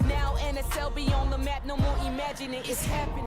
Now NSL be on the map, no more imagining, it's happening.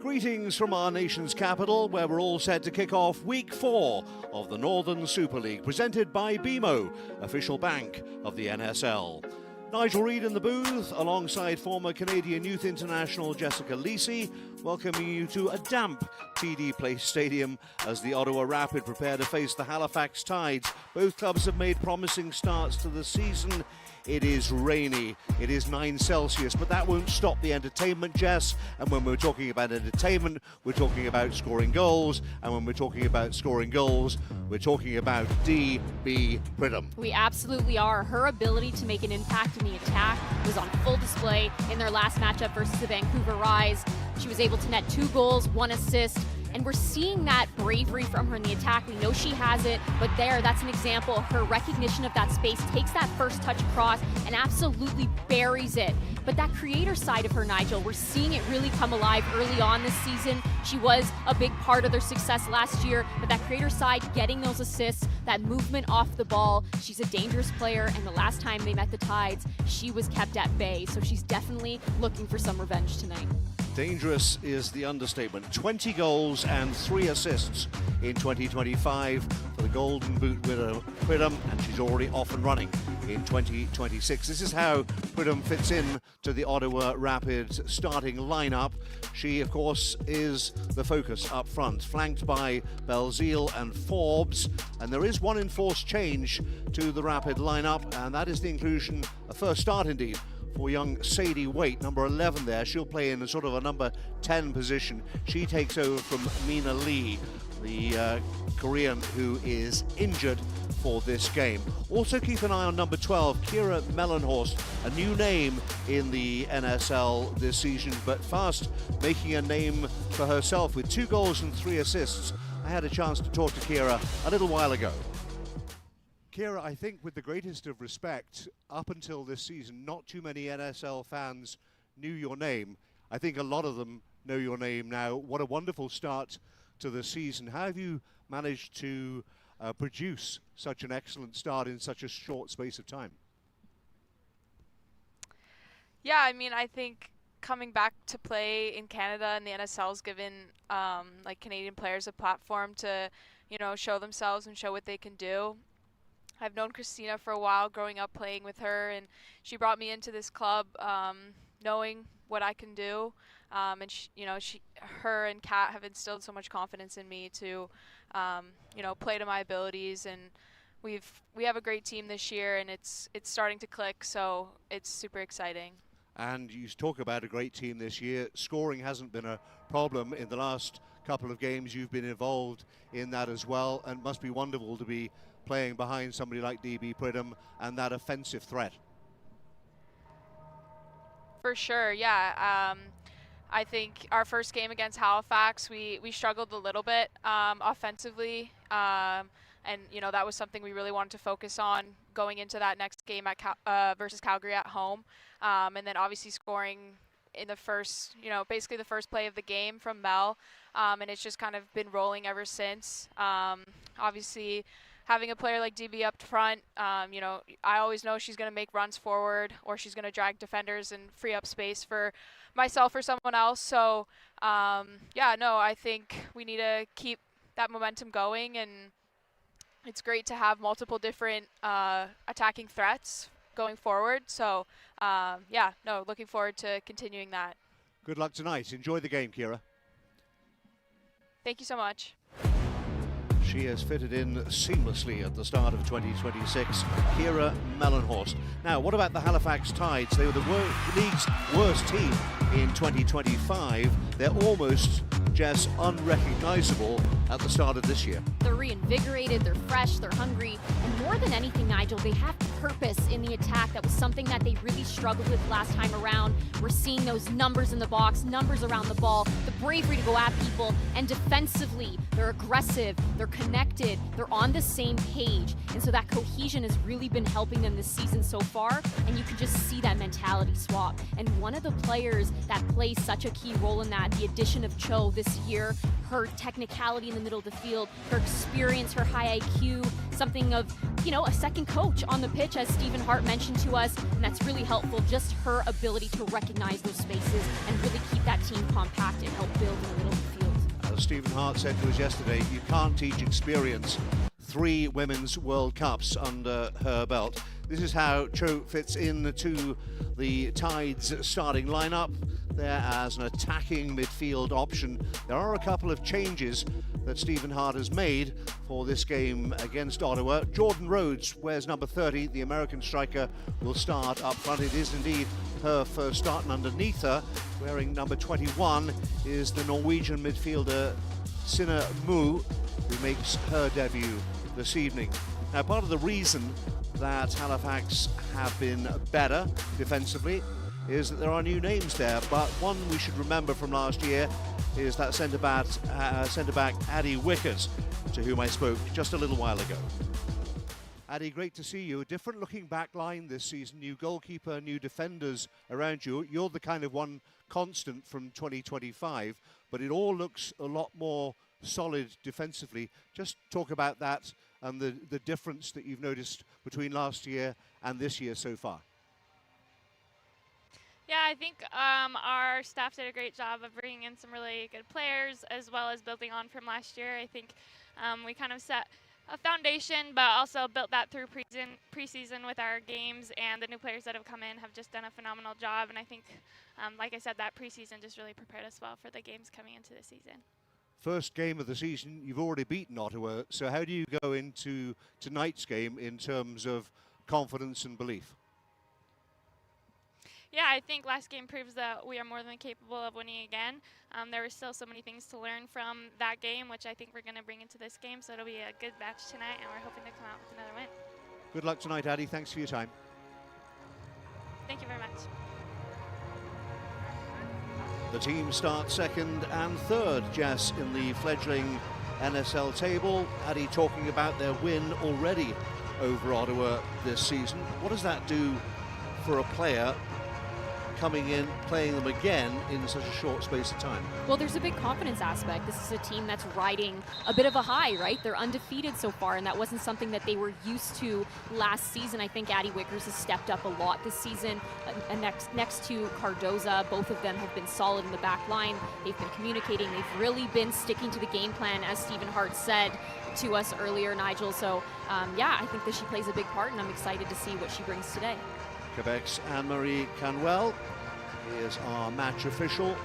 Greetings from our nation's capital, where we're all set to kick off Week 4 of the Northern Super League, presented by BMO, official bank of the NSL. Nigel Reid in the booth, alongside former Canadian Youth International Jessica Lisi, welcoming you to a damp TD Place Stadium as the Ottawa Rapid prepare to face the Halifax Tides. Both clubs have made promising starts to the season. It is rainy, it is 9 Celsius, but that won't stop the entertainment, Jess. And when we're talking about entertainment, we're talking about scoring goals. And when we're talking about scoring goals, we're talking about DB Pridham. We absolutely are. Her ability to make an impact in the attack was on full display in their last matchup versus the Vancouver Rise. She was able to net 2 goals, 1 assist. And we're seeing that bravery from her in the attack. We know she has it, but that's an example of her recognition of that space, takes that first touch across and absolutely buries it. But that creator side of her, Nigel, we're seeing it really come alive early on this season. She was a big part of their success last year, but that creator side, getting those assists, that movement off the ball, she's a dangerous player, and the last time they met the Tides, she was kept at bay, so she's definitely looking for some revenge tonight. Dangerous is the understatement. 20 goals and 3 assists in 2025 for the Golden Boot winner Pridham, and she's already off and running in 2026. This is how Pridham fits in to the Ottawa Rapid starting lineup. She, of course, is the focus up front, flanked by Belzile and Forbes, and there is one enforced change to the Rapid lineup, and that is the inclusion, a first start indeed, for young Sadie Waite, number 11 there. She'll play in a sort of a number 10 position. She takes over from Mina Lee, the Korean who is injured for this game. Also keep an eye on number 12, Kira Melanhorst, a new name in the NSL this season, but fast making a name for herself with 2 goals and 3 assists. I had a chance to talk to Kira a little while ago. Kira, I think with the greatest of respect, up until this season, not too many NSL fans knew your name. I think a lot of them know your name now. What a wonderful start to the season. How have you managed to produce such an excellent start in such a short space of time? Yeah, I mean, I think coming back to play in Canada and the NSL has given like Canadian players a platform to, show themselves and show what they can do. I've known Christina for a while, growing up playing with her, and she brought me into this club knowing what I can do. And her and Kat have instilled so much confidence in me to, play to my abilities. And we have a great team this year, and it's starting to click, so it's super exciting. And you talk about a great team this year. Scoring hasn't been a problem in the last couple of games. You've been involved in that as well, and it must be wonderful to be playing behind somebody like DB Pridham and that offensive threat. For sure, yeah. I think our first game against Halifax, we struggled a little bit offensively, and that was something we really wanted to focus on going into that next game at versus Calgary at home, and then obviously scoring in the first, basically the first play of the game from Mel, and it's just kind of been rolling ever since. Obviously, having a player like DB up front, I always know she's going to make runs forward, or she's going to drag defenders and free up space for myself or someone else. So, I think we need to keep that momentum going, and it's great to have multiple different attacking threats going forward. So, looking forward to continuing that. Good luck tonight. Enjoy the game, Kira. Thank you so much. She has fitted in seamlessly at the start of 2026, Kira Melanhorst. Now, what about the Halifax Tides? They were the league's worst team in 2025. They're almost, Jess, unrecognizable at the start of this year. They're reinvigorated, they're fresh, they're hungry, and more than anything, Nigel, they have purpose in the attack. That was something that they really struggled with last time around. We're seeing those numbers in the box, numbers around the ball, the bravery to go at people, and defensively, they're aggressive, they're connected, they're on the same page, and so that cohesion has really been helping them this season so far, and you can just see that mentality swap. And one of the players that plays such a key role in that, the addition of Cho this year, her technicality in the middle of the field, her experience experience, her high IQ, something of, you know, a second coach on the pitch, as Stephen Hart mentioned to us, and that's really helpful. Just her ability to recognize those spaces and really keep that team compact and help build in the middle of the field. As Stephen Hart said to us yesterday, you can't teach experience. 3 Women's World Cups under her belt. This is how Cho fits into the Tides starting lineup there as an attacking midfield option. There are a couple of changes that Stephen Hart has made for this game against Ottawa. Jordan Rhodes wears number 30. The American striker will start up front. It is indeed her first start, and underneath her, wearing number 21, is the Norwegian midfielder Sinna Mu, who makes her debut this evening. Now, part of the reason that Halifax have been better defensively is that there are new names there, but one we should remember from last year is that centre-back Addie Wickers, to whom I spoke just a little while ago. Addie, great to see you. A different looking back line this season, new goalkeeper, new defenders around you. You're the kind of one constant from 2025, but it all looks a lot more solid defensively. Just talk about that and the difference that you've noticed between last year and this year so far. Yeah, I think our staff did a great job of bringing in some really good players, as well as building on from last year. I think we kind of set a foundation, but also built that through preseason with our games, and the new players that have come in have just done a phenomenal job. And I think, like I said, that preseason just really prepared us well for the games coming into the season. First game of the season, you've already beaten Ottawa, so how do you go into tonight's game in terms of confidence and belief? Yeah, I think last game proves that we are more than capable of winning again. There were still so many things to learn from that game, which I think we're going to bring into this game, so it'll be a good match tonight, and we're hoping to come out with another win. Good luck tonight, Addie. Thanks for your time. Thank you very much. The team starts second and third, Jess, in the fledgling NSL table. Addie talking about their win already over Ottawa this season. What does that do for a player coming in, playing them again in such a short space of time? Well, there's a big confidence aspect. This is a team that's riding a bit of a high, right? They're undefeated so far, and that wasn't something that they were used to last season. I think Addie Wickers has stepped up a lot this season. Next to Cardoza, both of them have been solid in the back line. They've been communicating. They've really been sticking to the game plan, as Stephen Hart said to us earlier, Nigel. So, yeah, I think that she plays a big part, and I'm excited to see what she brings today. Quebec's Anne-Marie Canwell is our match official.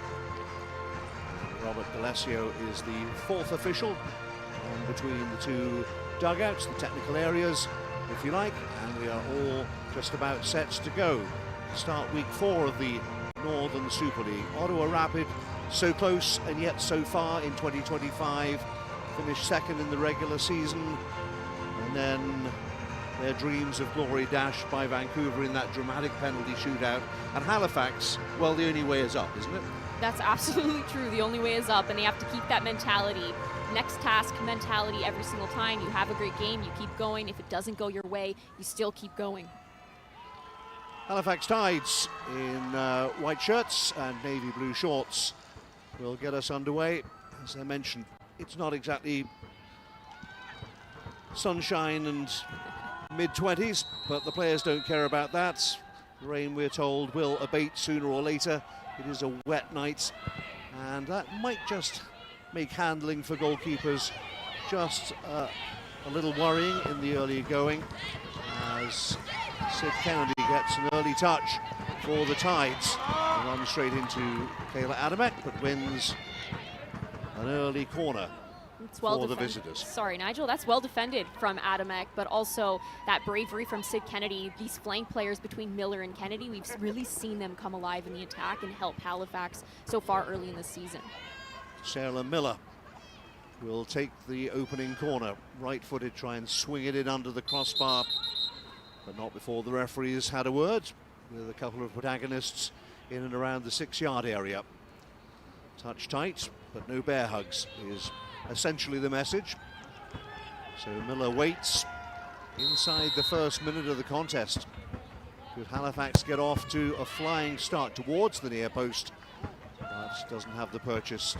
Robert D'Alessio is the fourth official, and between the two dugouts, the technical areas, if you like, and we are all just about set to go to start week 4 of the Northern Super League. Ottawa Rapid, so close and yet so far in 2025, finished second in the regular season, and then their dreams of glory dashed by Vancouver in that dramatic penalty shootout. And Halifax, well, the only way is up, isn't it? That's absolutely true. The only way is up, and they have to keep that mentality, next task mentality every single time. You have a great game, you keep going. If it doesn't go your way, you still keep going. Halifax Tides in white shirts and navy blue shorts will get us underway. As I mentioned, it's not exactly sunshine and mid-20s, but the players don't care about that. The rain, we're told, will abate sooner or later. It is a wet night, and that might just make handling for goalkeepers just a little worrying in the early going, as Sid Kennedy gets an early touch for the Tides and runs straight into Kayla Adamek, but wins an early corner. It's well for the defended. visitors. Sorry, Nigel, that's well defended from Adamek, but also that bravery from Sid Kennedy. These flank players between Miller and Kennedy, we've really seen them come alive in the attack and help Halifax so far early in the season. Sarah Miller will take the opening corner. Right-footed, try and swing it in under the crossbar, but not before the referees had a word with a couple of protagonists in and around the 6-yard area. Touch tight, but no bear hugs is essentially the message. So Miller waits inside the first minute of the contest. Could Halifax get off to a flying start towards the near post, but doesn't have the purchase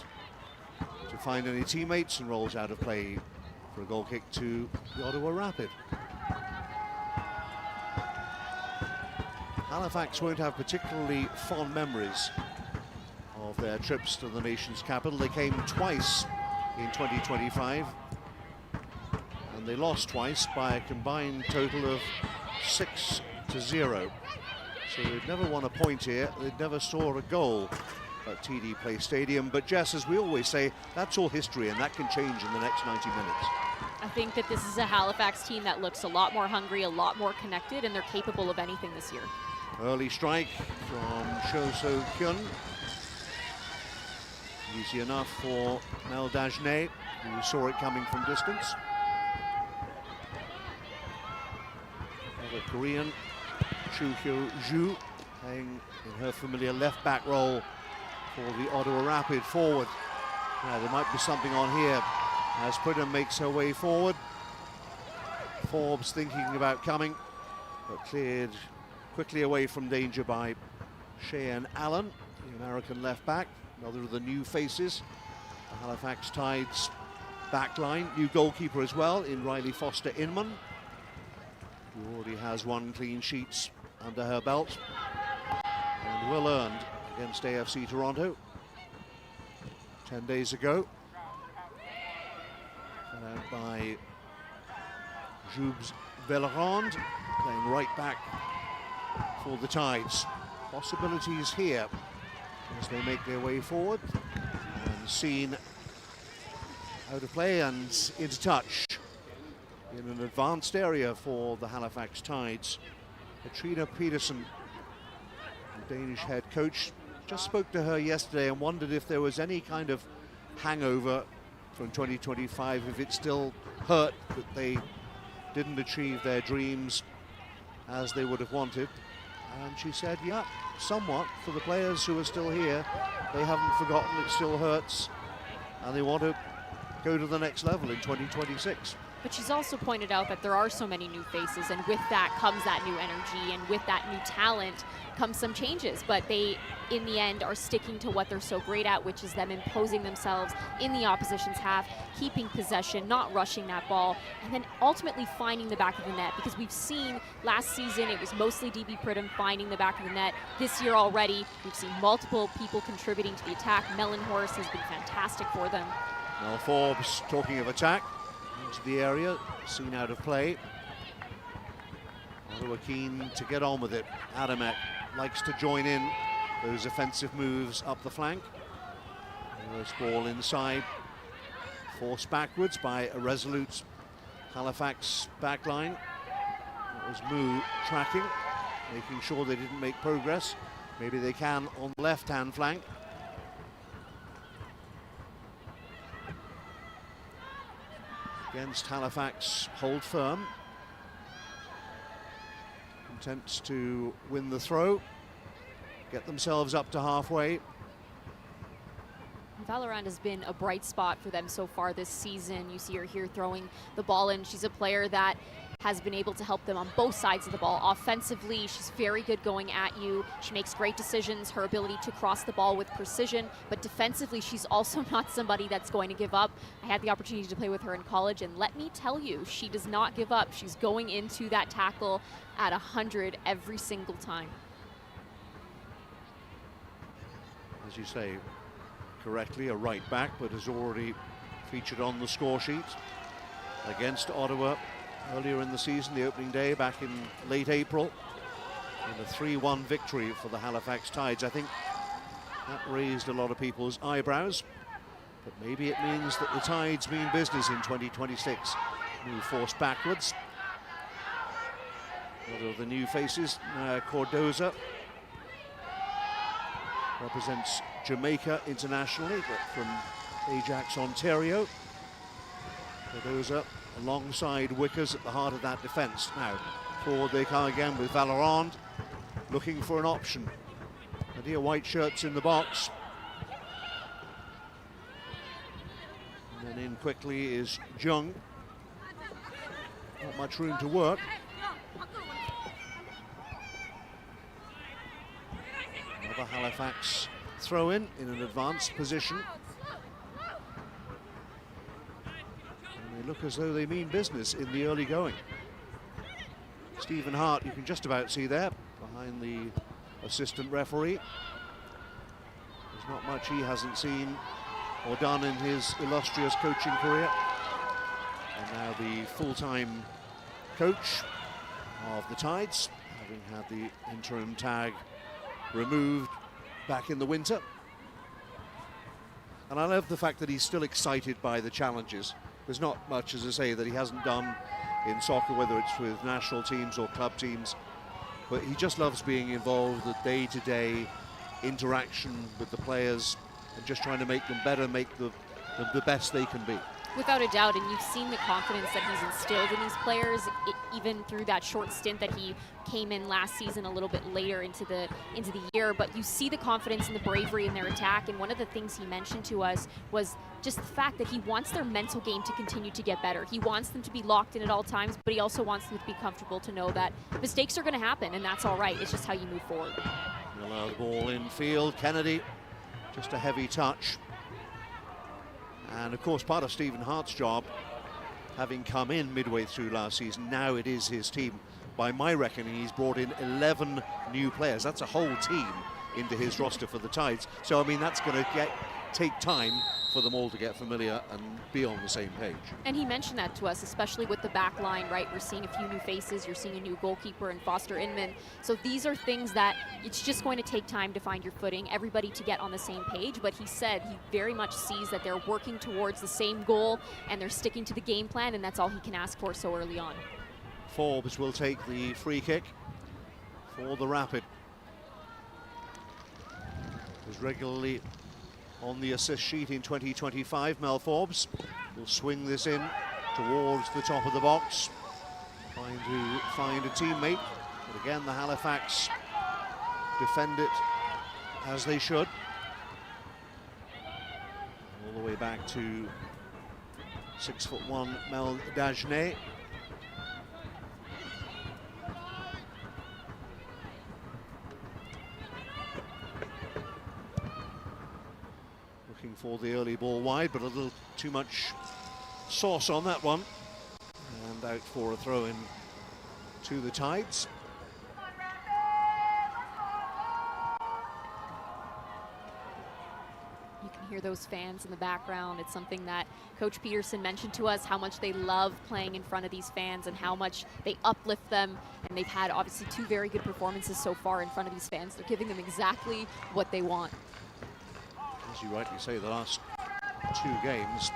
to find any teammates and rolls out of play for a goal kick to the Ottawa Rapid. Halifax won't have particularly fond memories of their trips to the nation's capital. They came twice in 2025 and they lost twice by a combined total of 6-0. So they've never won a point here. They've never scored a goal at TD Place Stadium. But Jess, as we always say, that's all history and that can change in the next 90 minutes. I think that this is a Halifax team that looks a lot more hungry, a lot more connected, and they're capable of anything this year. Early strike from Cho-So Kyun. Easy enough for Mel Dagenet, who saw it coming from distance. Another Korean, Chu Hyo-ju, playing in her familiar left-back role for the Ottawa Rapid forward. Now, there might be something on here as Pridham makes her way forward. Forbes thinking about coming, but cleared quickly away from danger by Cheyenne Allen, the American left-back. Another of the new faces, the Halifax Tides backline. New goalkeeper as well in Riley Foster-Inman, who already has 1 clean sheet under her belt and well earned against AFC Toronto 10 days ago. Followed by Jubes Vellerand playing right back for the Tides. Possibilities here as they make their way forward and seen out of play and into touch in an advanced area for the Halifax Tides. Katrina Peterson, the Danish head coach, just spoke to her yesterday and wondered if there was any kind of hangover from 2025, if it still hurt that they didn't achieve their dreams as they would have wanted. And she said, yeah, somewhat. For the players who are still here, they haven't forgotten, it still hurts, and they want to go to the next level in 2026. But she's also pointed out that there are so many new faces, and with that comes that new energy, and with that new talent comes some changes. But they, in the end, are sticking to what they're so great at, which is them imposing themselves in the opposition's half, keeping possession, not rushing that ball, and then ultimately finding the back of the net. Because we've seen last season it was mostly DB Pridham finding the back of the net. This year already, we've seen multiple people contributing to the attack. Melanhorst has been fantastic for them. Now Forbes, talking of attack, into the area, seen out of play. Ottawa keen to get on with it. Adamek likes to join in those offensive moves up the flank. This ball inside, forced backwards by a resolute Halifax backline. That was Moo tracking, making sure they didn't make progress. Maybe they can on the left-hand flank. Against Halifax, hold firm. Attempts to win the throw, get themselves up to halfway. Valorant has been a bright spot for them so far this season. You see her here throwing the ball in. She's a player that has been able to help them on both sides of the ball. Offensively, she's very good going at you. She makes great decisions, her ability to cross the ball with precision, but defensively, she's also not somebody that's going to give up. I had the opportunity to play with her in college, and let me tell you, she does not give up. She's going into that tackle at 100 every single time. As you say correctly, a right back, but has already featured on the score sheet against Ottawa earlier in the season, the opening day back in late April, in a 3-1 victory for the Halifax Tides. I think that raised a lot of people's eyebrows, but maybe it means that the Tides mean business in 2026. Move forced backwards. Another of the new faces, Cordoza, represents Jamaica internationally, but from Ajax, Ontario. Cordoza alongside Wickers at the heart of that defence. Now, forward they come again with Valorand, looking for an option. And here, white shirts in the box. And then in quickly is Jung. Not much room to work. Another Halifax throw-in an advanced position. And they look as though they mean business in the early going. Stephen Hart, you can just about see there, behind the assistant referee. There's not much he hasn't seen or done in his illustrious coaching career. And now the full-time coach of the Tides, having had the interim tag removed back in the winter. And I love the fact that he's still excited by the challenges. There's not much, as I say, that he hasn't done in soccer, whether it's with national teams or club teams, but he just loves being involved, the day-to-day interaction with the players and just trying to make them better, make the best they can be. Without a doubt, and you've seen the confidence that he's instilled in these players, even through that short stint that he came in last season a little bit later into the year. But you see the confidence and the bravery in their attack, and one of the things he mentioned to us was just the fact that he wants their mental game to continue to get better. He wants them to be locked in at all times, but he also wants them to be comfortable to know that mistakes are going to happen, and that's all right. It's just how you move forward. Allow the ball in field. Kennedy, just a heavy touch. And of course, part of Stephen Hart's job, having come in midway through last season, now it is his team. By my reckoning, he's brought in 11 new players. That's a whole team into his roster for the Tides. So, I mean, that's going to take time for them all to get familiar and be on the same page. And he mentioned that to us, especially with the back line, right? We're seeing a few new faces. You're seeing a new goalkeeper in Foster Inman. So these are things that it's just going to take time to find your footing, everybody to get on the same page. But he said he very much sees that they're working towards the same goal and they're sticking to the game plan, and that's all he can ask for so early on. Forbes will take the free kick for the Rapid. He's regularly on the assist sheet in 2025. Mel Forbes will swing this in towards the top of the box, trying to find a teammate. But again, the Halifax defend it as they should. All the way back to 6'1" Mel Dagenet. Looking for the early ball wide, but a little too much sauce on that one. And out for a throw-in to the Tides. You can hear those fans in the background. It's something that Coach Peterson mentioned to us, how much they love playing in front of these fans and how much they uplift them. And they've had obviously 2 very good performances so far in front of these fans. They're giving them exactly what they want. As you rightly say, the last 2 games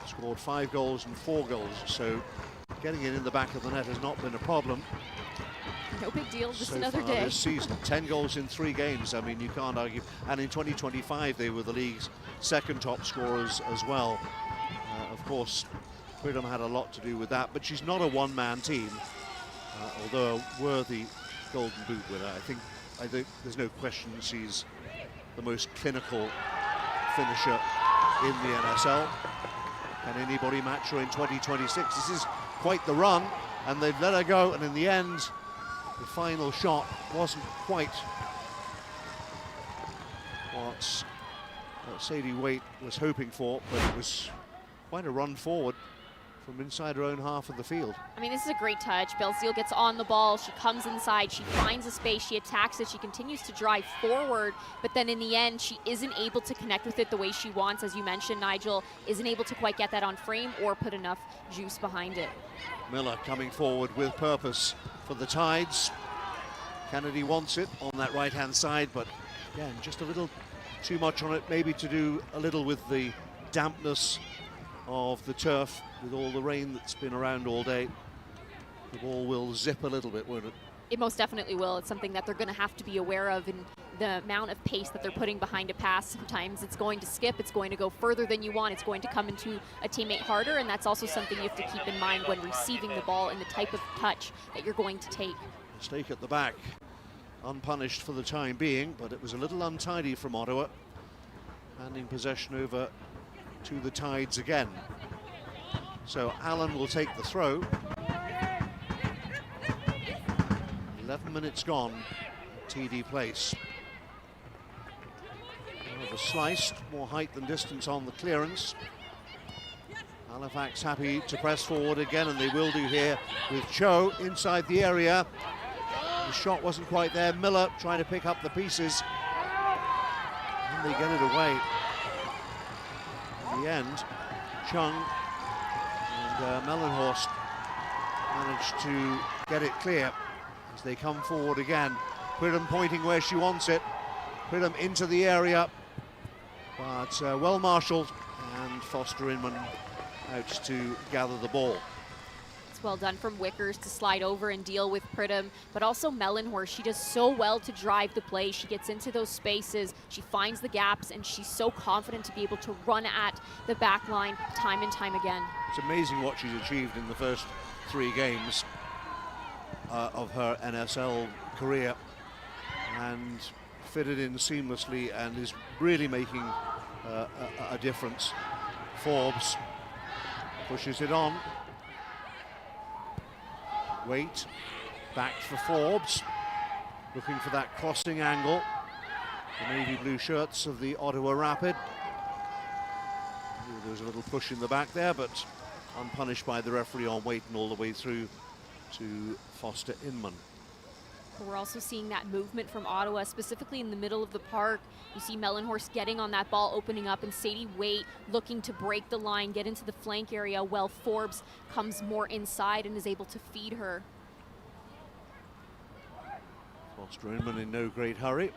scored 5 goals and 4 goals, so getting it in the back of the net has not been a problem. No big deal, just so another far day. This season, 10 goals in 3 games. I mean, you can't argue. And in 2025, they were the league's 2nd top scorers as well. Of course, Pridham had a lot to do with that, but she's not a one-man team. Although a worthy Golden Boot winner, I think there's no question she's the most clinical finisher in the NSL. Can anybody match her in 2026? This is quite the run, and they've let her go, and in the end, the final shot wasn't quite what Sadie Waite was hoping for, but it was quite a run forward from inside her own half of the field. I mean, this is a great touch. Belzile gets on the ball, she comes inside, she finds a space, she attacks it, she continues to drive forward, but then in the end, she isn't able to connect with it the way she wants. As you mentioned, Nigel isn't able to quite get that on frame or put enough juice behind it. Miller coming forward with purpose for the Tides. Kennedy wants it on that right-hand side, but again, just a little too much on it, maybe to do a little with the dampness of the turf with all the rain that's been around all day. The ball will zip a little bit, won't it? It most definitely will. It's something that they're going to have to be aware of in the amount of pace that they're putting behind a pass. Sometimes it's going to skip, it's going to go further than you want, it's going to come into a teammate harder, and that's also something you have to keep in mind when receiving the ball and the type of touch that you're going to take. Mistake at the back, unpunished for the time being, but it was a little untidy from Ottawa. Handing possession over to the Tides again. So Allen will take the throw. 11 minutes gone at TD Place. More of a slice, more height than distance on the clearance. Halifax happy to press forward again, and they will do here with Cho inside the area. The shot wasn't quite there. Miller trying to pick up the pieces, and they get it away. In the end, Chung and Melanhorst managed to get it clear as they come forward again. Pridham pointing where she wants it. Pridham into the area, but well marshalled, and Foster Inman out to gather the ball. It's well done from Wickers to slide over and deal with Pridham, but also Melanhorst. She does so well to drive the play. She gets into those spaces, she finds the gaps, and she's so confident to be able to run at the back line time and time again. It's amazing what she's achieved in the first 3 games of her NSL career, and fitted in seamlessly and is really making a difference. Forbes pushes it on. Waite back for Forbes, looking for that crossing angle. The navy blue shirts of the Ottawa Rapid. There was a little push in the back there, but unpunished by the referee on Waite, and all the way through to Foster Inman. We're also seeing that movement from Ottawa, specifically in the middle of the park. You see Melanhorst getting on that ball, opening up, and Sadie Waite looking to break the line, get into the flank area, while Forbes comes more inside and is able to feed her. Foster Inman in no great hurry.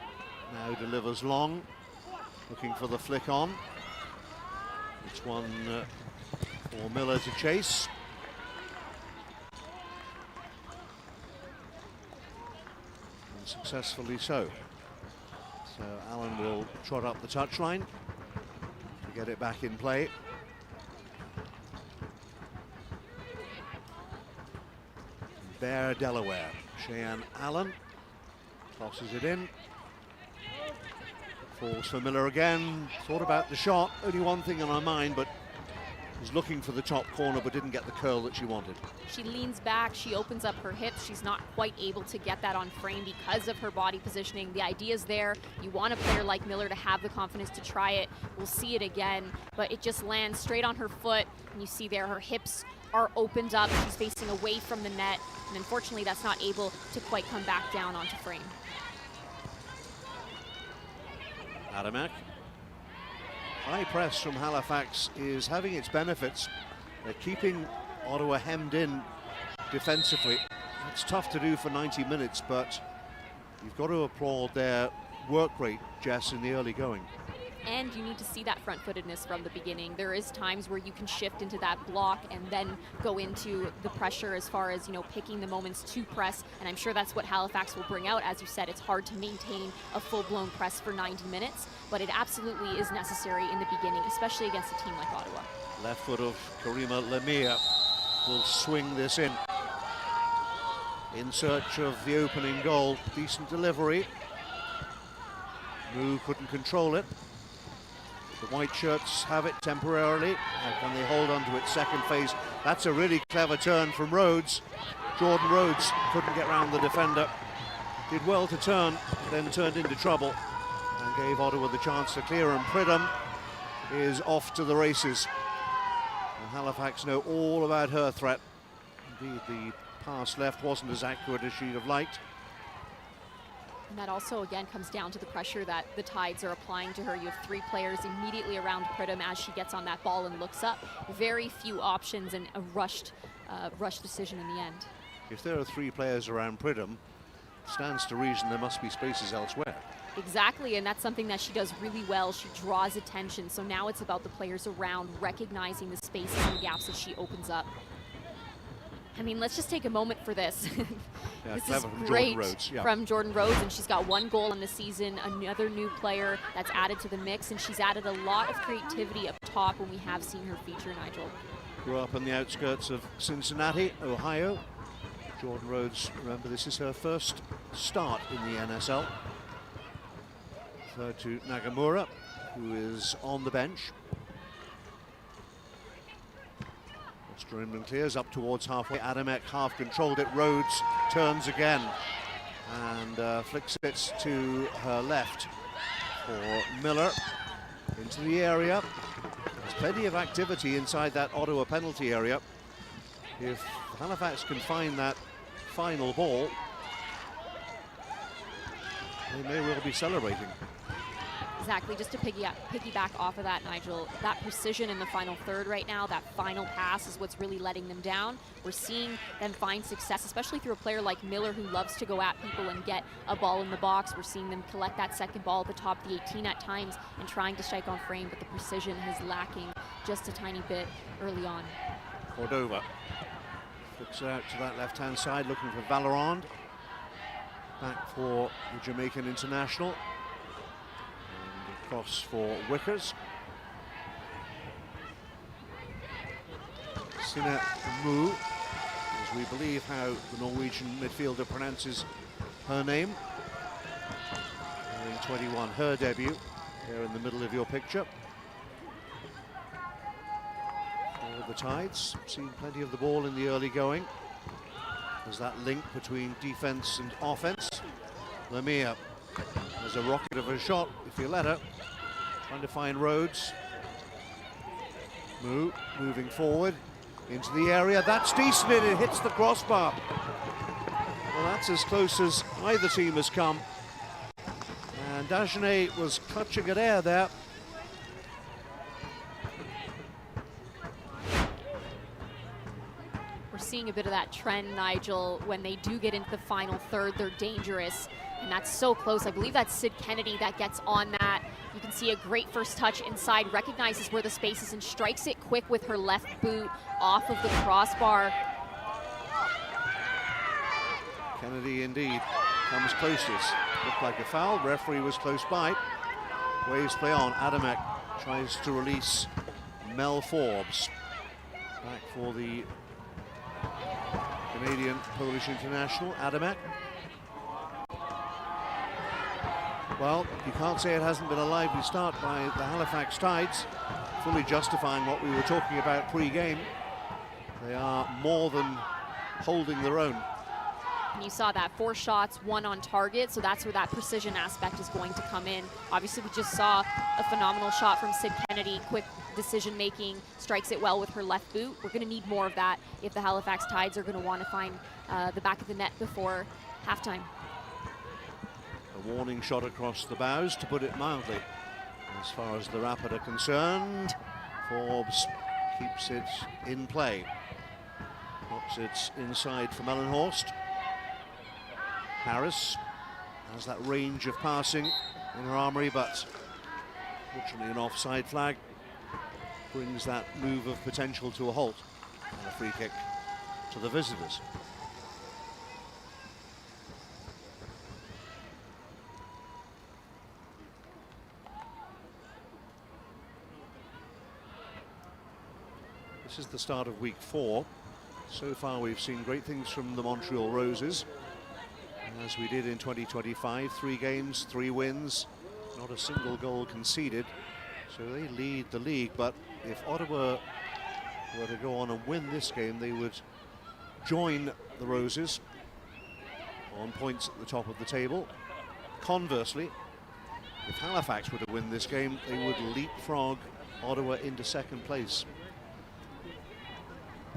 Now delivers long, looking for the flick on. It's one for Miller to chase. Successfully so. So Allen will trot up the touchline to get it back in play. Bear Delaware. Cheyenne Allen tosses it in. Falls for Miller again. Thought about the shot. Only one thing on her mind, but was looking for the top corner but didn't get the curl that she wanted. She leans back, she opens up her hips. She's not quite able to get that on frame because of her body positioning. The idea is there. You want a player like Miller to have the confidence to try it. We'll see it again, but it just lands straight on her foot. And you see there her hips are opened up. She's facing away from the net, and unfortunately that's not able to quite come back down onto frame. Adamek. High press from Halifax is having its benefits. They're keeping Ottawa hemmed in defensively. It's tough to do for 90 minutes, but you've got to applaud their work rate, Jess, in the early going. And you need to see that front-footedness from the beginning. There is times where you can shift into that block and then go into the pressure as far as, you know, picking the moments to press. And I'm sure that's what Halifax will bring out. As you said, it's hard to maintain a full-blown press for 90 minutes, but it absolutely is necessary in the beginning, especially against a team like Ottawa. Left foot of Karima Lemire will swing this in search of the opening goal. Decent delivery. Moo couldn't control it. The white shirts have it temporarily. How can they hold on to its second phase? That's a really clever turn from Rhodes. Jordan Rhodes couldn't get round the defender. Did well to turn, then turned into trouble and gave Ottawa the chance to clear, and Pridham is off to the races. And Halifax know all about her threat. Indeed, the pass left wasn't as accurate as she'd have liked. And that also, again, comes down to the pressure that the Tides are applying to her. You have 3 players immediately around Pridham as she gets on that ball and looks up. Very few options and a rushed decision in the end. If there are 3 players around Pridham, stands to reason there must be spaces elsewhere. Exactly, and that's something that she does really well. She draws attention, so now it's about the players around recognizing the spaces and gaps that she opens up. I mean, let's just take a moment for this. Yeah, this is from great Jordan Rhodes, yeah. from Jordan Rhodes, and she's got 1 goal in the season, another new player that's added to the mix, and she's added a lot of creativity up top when we have seen her feature, Nigel. Grew up on the outskirts of Cincinnati, Ohio. Jordan Rhodes, remember, this is her first start in the NSL. Third to Nagamura, who is on the bench. Inman clears up towards halfway. Adamek half controlled it. Rhodes turns again and flicks it to her left for Miller into the area. As plenty of activity inside that Ottawa penalty area. If Halifax can find that final ball, they may well be celebrating. Exactly, just to piggyback off of that, Nigel, that precision in the final third right now, that final pass is what's really letting them down. We're seeing them find success, especially through a player like Miller who loves to go at people and get a ball in the box. We're seeing them collect that second ball at the top of the 18 at times and trying to strike on frame, but the precision is lacking just a tiny bit early on. Cordova flicks out to that left-hand side, looking for Valorand. Back for the Jamaican international. And across for Wickers. Sina Mu, as we believe how the Norwegian midfielder pronounces her name. In 21, her debut, there in the middle of your picture. For the Tides, seen plenty of the ball in the early going. There's that link between defense and offense. Lemire has a rocket of a shot, if you let her. Trying to find Rhodes. Moving forward into the area. That's decent, it hits the crossbar. Well, that's as close as either team has come. And Dagenet was clutching at air there. We're seeing a bit of that trend, Nigel. When they do get into the final third, they're dangerous, and that's so close. I believe that's Sid Kennedy that gets on that. You can see a great first touch inside, recognizes where the space is and strikes it quick with her left boot off of the crossbar. Kennedy indeed comes closest. Looked like a foul, referee was close by. Waves play on, Adamek tries to release Mel Forbes. Back for the Canadian Polish international, Adamek. Well, you can't say it hasn't been a lively start by the Halifax Tides, fully justifying what we were talking about pre-game. They are more than holding their own. And you saw that 4 shots, 1 on target, so that's where that precision aspect is going to come in. Obviously, we just saw a phenomenal shot from Sid Kennedy, quick decision making, strikes it well with her left boot. We're going to need more of that if the Halifax Tides are going to want to find the back of the net before halftime. A warning shot across the bows, to put it mildly. As far as the Rapid are concerned, Forbes keeps it in play. Drops it inside for Melanhorst. Harris has that range of passing in her armory, but fortunately an offside flag brings that move of potential to a halt, and a free kick to the visitors. This is the start of week 4. So far we've seen great things from the Montreal Roses, as we did in 2025. 3 games, 3 wins, not a single goal conceded. So they lead the league, but if Ottawa were to go on and win this game, they would join the Roses on points at the top of the table. Conversely, if Halifax were to win this game, they would leapfrog Ottawa into second place.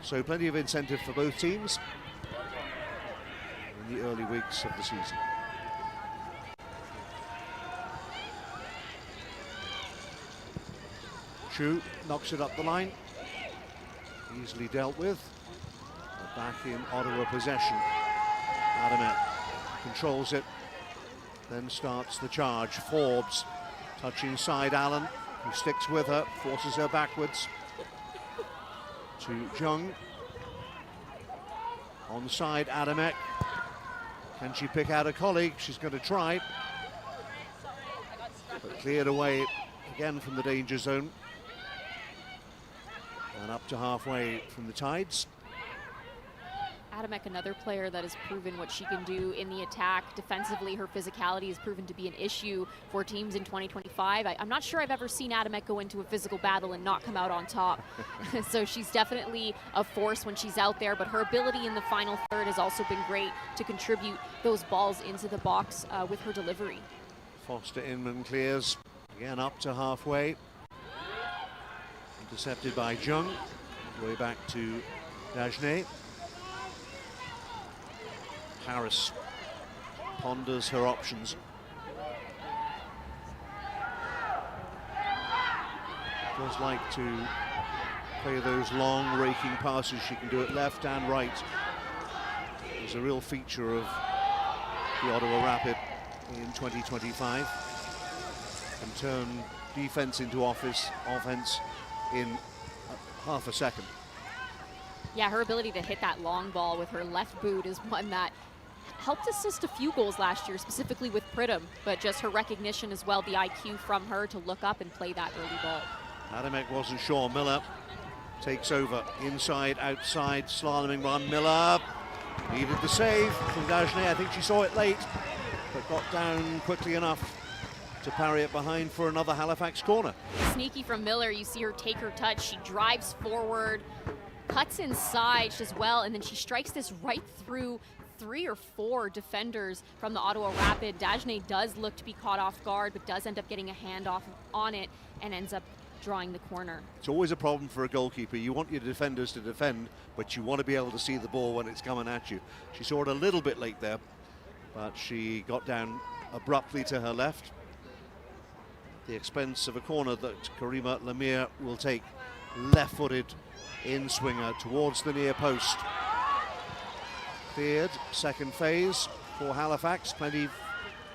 So plenty of incentive for both teams in the early weeks of the season. Chu knocks it up the line, easily dealt with. Back in Ottawa possession. Adamek controls it, then starts the charge. Forbes touching side Allen, who sticks with her, forces her backwards to Jung. Onside Adamek. Can she pick out a colleague? She's going to try. But cleared away again from the danger zone. And up to halfway from the Tides. Adamek, another player that has proven what she can do in the attack. Defensively, her physicality has proven to be an issue for teams in 2025. I'm not sure I've ever seen Adamek go into a physical battle and not come out on top. So she's definitely a force when she's out there, but her ability in the final third has also been great to contribute those balls into the box with her delivery. Foster Inman clears, again up to halfway. Intercepted by Jung. All the way back to Dagenet. Harris ponders her options. Does like to play those long raking passes. She can do it left and right. It's a real feature of the Ottawa Rapid in 2025. Can turn defense into offense in half a second. Yeah, her ability to hit that long ball with her left boot is one that helped assist a few goals last year, specifically with Pridham, but just her recognition as well, the IQ from her to look up and play that early ball. Adamek wasn't sure. Miller takes over. Inside, outside, slaloming run. Miller needed the save from Dagenet. I think she saw it late, but got down quickly enough to parry it behind for another Halifax corner. Sneaky from Miller. You see her take her touch. She drives forward, cuts inside as well, and then she strikes this right through 3 or 4 defenders from the Ottawa Rapid. Dagenet does look to be caught off guard, but does end up getting a handoff on it and ends up drawing the corner. It's always a problem for a goalkeeper. You want your defenders to defend, but you want to be able to see the ball when it's coming at you. She saw it a little bit late there, but she got down abruptly to her left at the expense of a corner that Kira Melanhorst will take. Left-footed in-swinger towards the near post. Cleared, second phase for Halifax. Plenty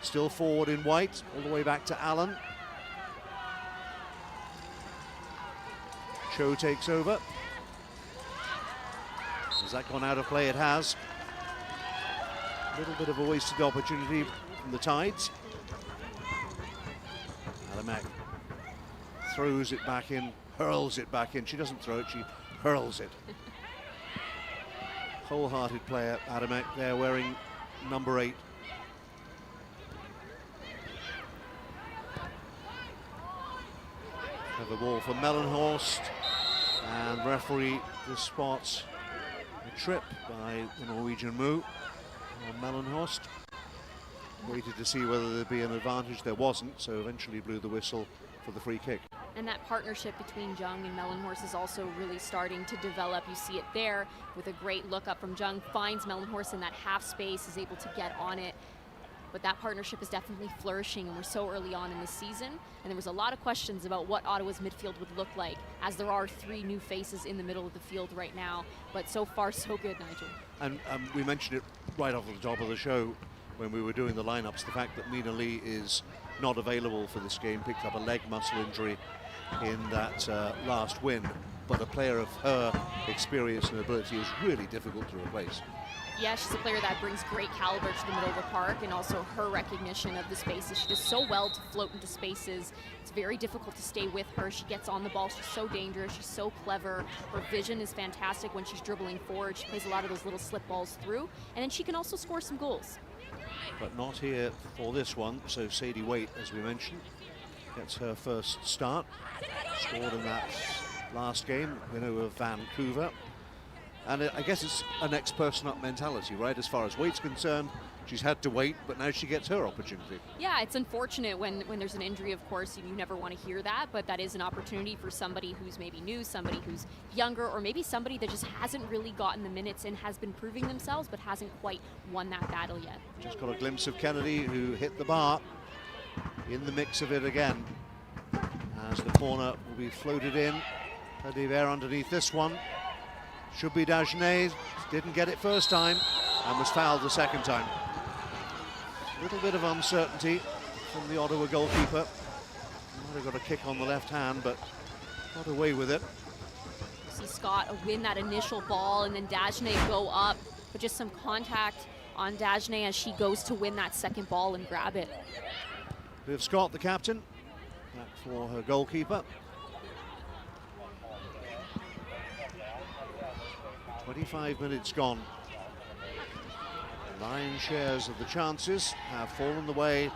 still forward in white, all the way back to Allen. Cho takes over. Has that gone out of play? It has. A little bit of a wasted opportunity from the Tides. Adamek throws it back in, hurls it back in. She doesn't throw it, she hurls it. Wholehearted player, Adamek, there wearing number 8. Have the ball for Melanhorst, and referee just spots a trip by the Norwegian move on Melanhorst. Waited to see whether there'd be an advantage. There wasn't, so eventually blew the whistle for the free kick. And that partnership between Jung and Melanhorst is also really starting to develop. You see it there with a great look up from Jung, finds Melanhorst in that half space, is able to get on it. But that partnership is definitely flourishing, and we're so early on in the season. And there was a lot of questions about what Ottawa's midfield would look like, as there are 3 new faces in the middle of the field right now. But so far, so good, Nigel. And we mentioned it right off the top of the show when we were doing the lineups, the fact that Mina Lee is not available for this game, picked up a leg muscle injury in that last win. But a player of her experience and ability is really difficult to replace. Yeah, she's a player that brings great caliber to the middle of the park, and also her recognition of the spaces. She does so well to float into spaces. It's very difficult to stay with her. She gets on the ball. She's so dangerous. She's so clever. Her vision is fantastic when she's dribbling forward. She plays a lot of those little slip balls through, and then she can also score some goals. But not here for this one. So Sadie Waite, as we mentioned, gets her first start. Scored in that last game, win over Vancouver. And I guess it's a next person up mentality, right? As far as Waite's concerned, she's had to wait, but now she gets her opportunity. Yeah, it's unfortunate when there's an injury, of course, you never want to hear that, but that is an opportunity for somebody who's maybe new, somebody who's younger, or maybe somebody that just hasn't really gotten the minutes and has been proving themselves, but hasn't quite won that battle yet. Just got a glimpse of Kennedy, who hit the bar, in the mix of it again, as the corner will be floated in. Plenty of air underneath this one. Should be Dagenet, didn't get it first time and was fouled the second time. A little bit of uncertainty from the Ottawa goalkeeper. Might have got a kick on the left hand, but got away with it. See Scott win that initial ball, and then Dagenet go up, but just some contact on Dagenet as she goes to win that second ball and grab it. Viv Scott, the captain, that for her goalkeeper. 25 minutes gone. The lion's shares of the chances have fallen the way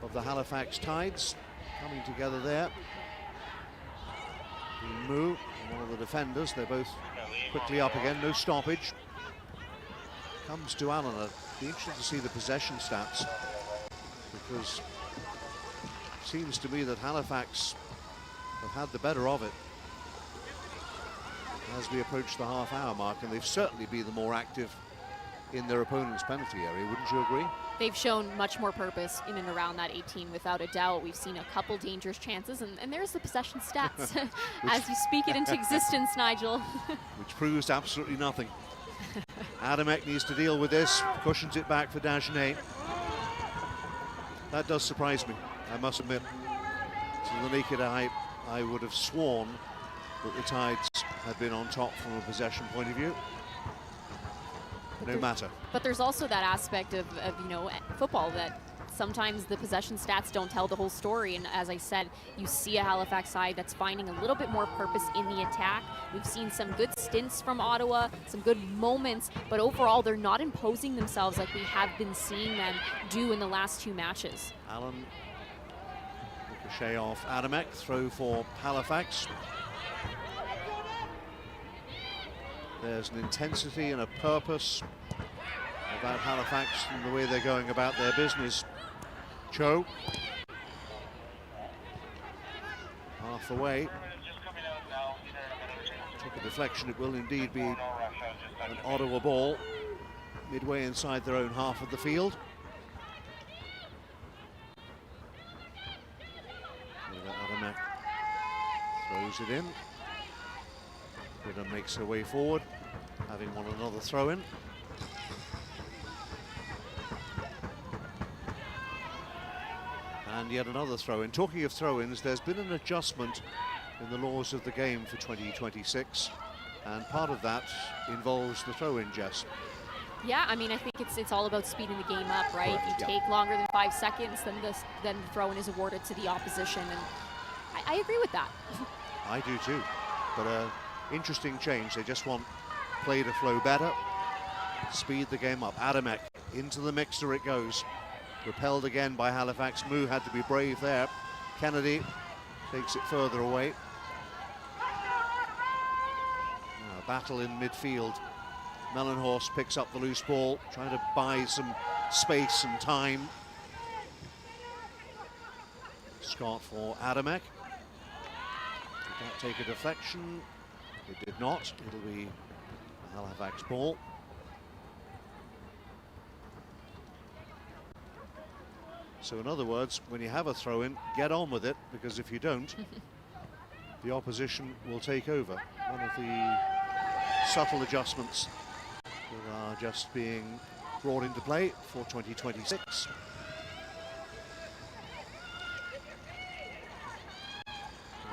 of the Halifax Tides. Coming together there. Mu, one of the defenders, they're both quickly up again, no stoppage. Comes to Allen. I'd be interested to see the possession stats, because it seems to me that Halifax have had the better of it. as we approach the half-hour mark, and they've certainly been the more active in their opponent's penalty area. Wouldn't you agree? They've shown much more purpose in and around that 18, without a doubt. We've seen a couple dangerous chances, and there's the possession stats as you speak it into existence, Nigel. Which proves absolutely nothing. Adamek needs to deal with this, cushions it back for Dagenet. That does surprise me, I must admit. To the naked eye, I would have sworn that the Tides had been on top from a possession point of view. No matter. But there's also that aspect of you know, football, that sometimes the possession stats don't tell the whole story. And as I said, you see a Halifax side that's finding a little bit more purpose in the attack. We've seen some good stints from Ottawa, some good moments, but overall they're not imposing themselves like we have been seeing them do in the last 2 matches. Allen, ricochet off Adamek, throw for Halifax. There's an intensity and a purpose about Halifax and the way they're going about their business. Cho, half the way. Took a deflection. It will indeed be an Ottawa ball midway inside their own half of the field. Adamek throws it in. Britta makes her way forward, having won another throw-in. And yet another throw-in. Talking of throw-ins, there's been an adjustment in the laws of the game for 2026, and part of that involves the throw-in, Jess. Yeah, I mean, I think it's all about speeding the game up, right? If you take longer than 5 seconds, then the throw-in is awarded to the opposition, and I agree with that. I do too, but interesting change. They just want play to flow better, speed the game up. Adamek into the mixer it goes. Repelled again by Halifax. Moo had to be brave there. Kennedy takes it further away. A battle in midfield. Melanhorst picks up the loose ball, trying to buy some space and time. Scott for Adamek. Did that take a deflection? It did not. It'll be a Halifax ball. So in other words, when you have a throw-in, get on with it, because if you don't, the opposition will take over. One of the subtle adjustments that are just being brought into play for 2026.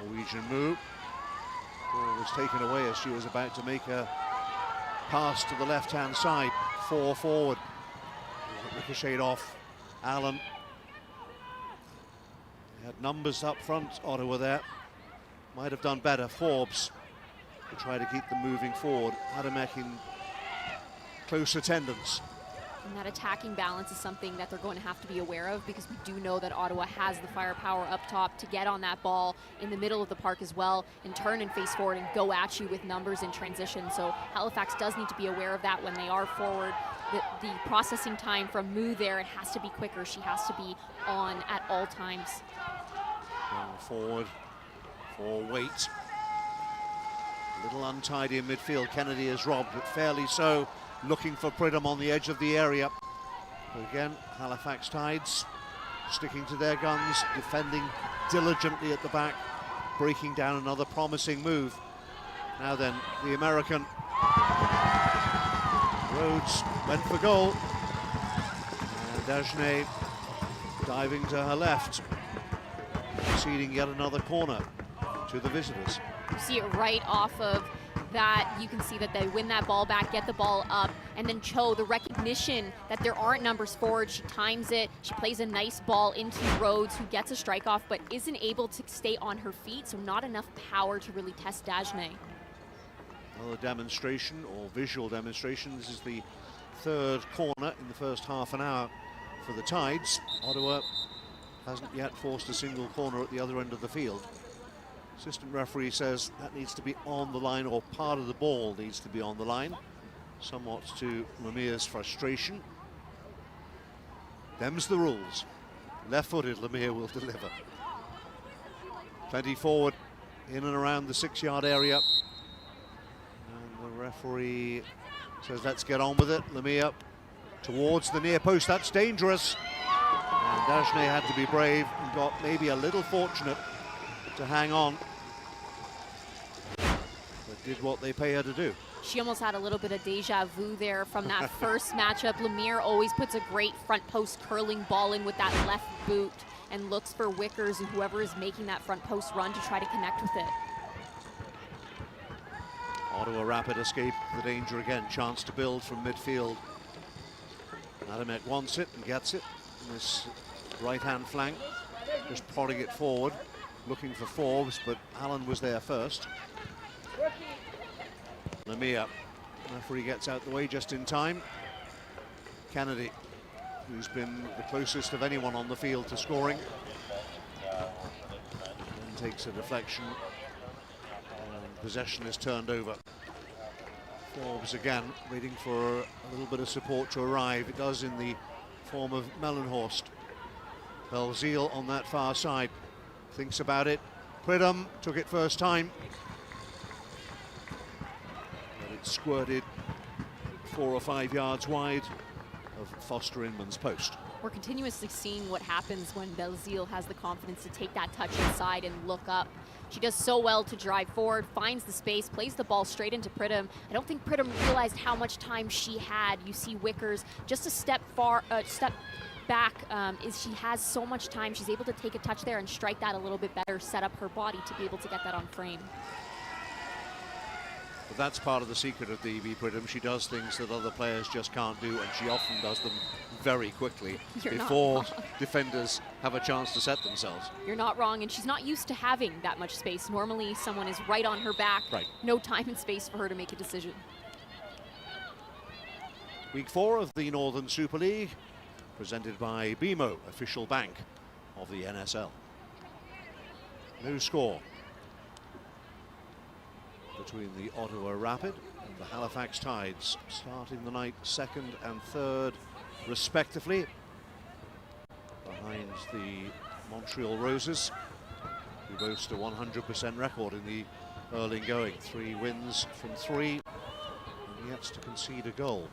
Norwegian move. Ball was taken away as she was about to make a pass to the left-hand side. 4 forward. Ricocheted off Allen. They had numbers up front, Ottawa there. Might have done better. Forbes to try to keep them moving forward. Adamek in close attendance. And that attacking balance is something that they're going to have to be aware of, because we do know that Ottawa has the firepower up top to get on that ball in the middle of the park as well, and turn and face forward and go at you with numbers in transition. So Halifax does need to be aware of that when they are forward. The processing time from Moo there, it has to be quicker. She has to be on at all times. Going forward for Waite. A little untidy in midfield. Kennedy is robbed, but fairly so. Looking for Pridham on the edge of the area. But again, Halifax Tides sticking to their guns, defending diligently at the back, breaking down another promising move. Now then, the American. Rhodes went for goal. And Dagenet diving to her left, conceding yet another corner to the visitors. You see it right off of that. You can see that they win that ball back, get the ball up, and then Cho, the recognition that there aren't numbers forward, she times it, she plays a nice ball into Rhodes, who gets a strike off but isn't able to stay on her feet, so not enough power to really test Dagenet. Another demonstration, or visual demonstration. This is the third corner in the first half an hour for the Tides. Ottawa hasn't yet forced a single corner at the other end of the field. Assistant referee says that needs to be on the line, or part of the ball needs to be on the line, somewhat to Lemire's frustration. Them's the rules. Left-footed, Lemire will deliver. Plenty forward, in and around the 6-yard area. Referee says let's get on with it. Lemire towards the near post, that's dangerous. And Dagenais had to be brave and got maybe a little fortunate to hang on. But did what they pay her to do. She almost had a little bit of deja vu there from that first matchup. Lemire always puts a great front post curling ball in with that left boot and looks for Wickers and whoever is making that front post run to try to connect with it. Ottawa Rapid escape the danger again. Chance to build from midfield. Adamek wants it and gets it. In this right-hand flank, just prodding it forward, looking for Forbes, but Allen was there first. Lemire, referee gets out the way just in time. Kennedy, who's been the closest of anyone on the field to scoring, and takes a deflection, and possession is turned over. Forbes again, waiting for a little bit of support to arrive. It does in the form of Melanhorst. Belzile on that far side, thinks about it. Pridham took it first time. But it squirted 4 or 5 yards wide of Foster Inman's post. We're continuously seeing what happens when Belzile has the confidence to take that touch inside and look up. She does so well to drive forward, finds the space, plays the ball straight into Pridham. I don't think Pridham realized how much time she had. You see Wickers just a step back. She has so much time. She's able to take a touch there and strike that a little bit better, set up her body to be able to get that on frame. But that's part of the secret of Davy Pridham. She does things that other players just can't do, and she often does them very quickly before defenders have a chance to set themselves. You're not wrong, and she's not used to having that much space. Normally, someone is right on her back. Right. No time and space for her to make a decision. Week 4 of the Northern Super League, presented by BMO, official bank of the NSL. No score between the Ottawa Rapid and the Halifax Tides, starting the night 2nd and 3rd respectively, behind the Montreal Roses, who boast a 100% record in the hurling going. 3 wins from 3, and yet to concede a goal.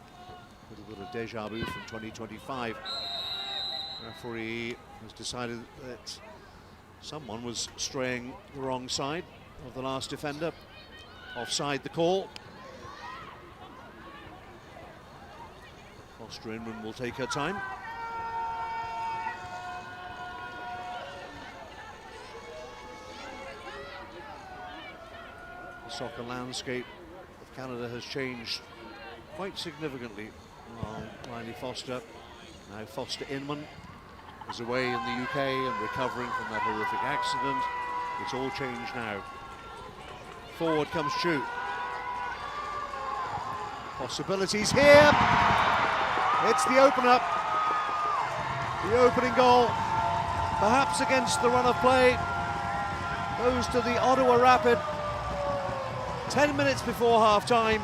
A little bit of deja vu from 2025. Referee has decided that someone was straying the wrong side of the last defender. Offside the call. Foster Inman will take her time. The soccer landscape of Canada has changed quite significantly. Riley Foster, now Foster Inman, is away in the UK and recovering from that horrific accident. It's all changed now. Forward comes Chu. Possibilities here. It's the opener. The opening goal, perhaps against the run of play, goes to the Ottawa Rapid. 10 minutes before half-time.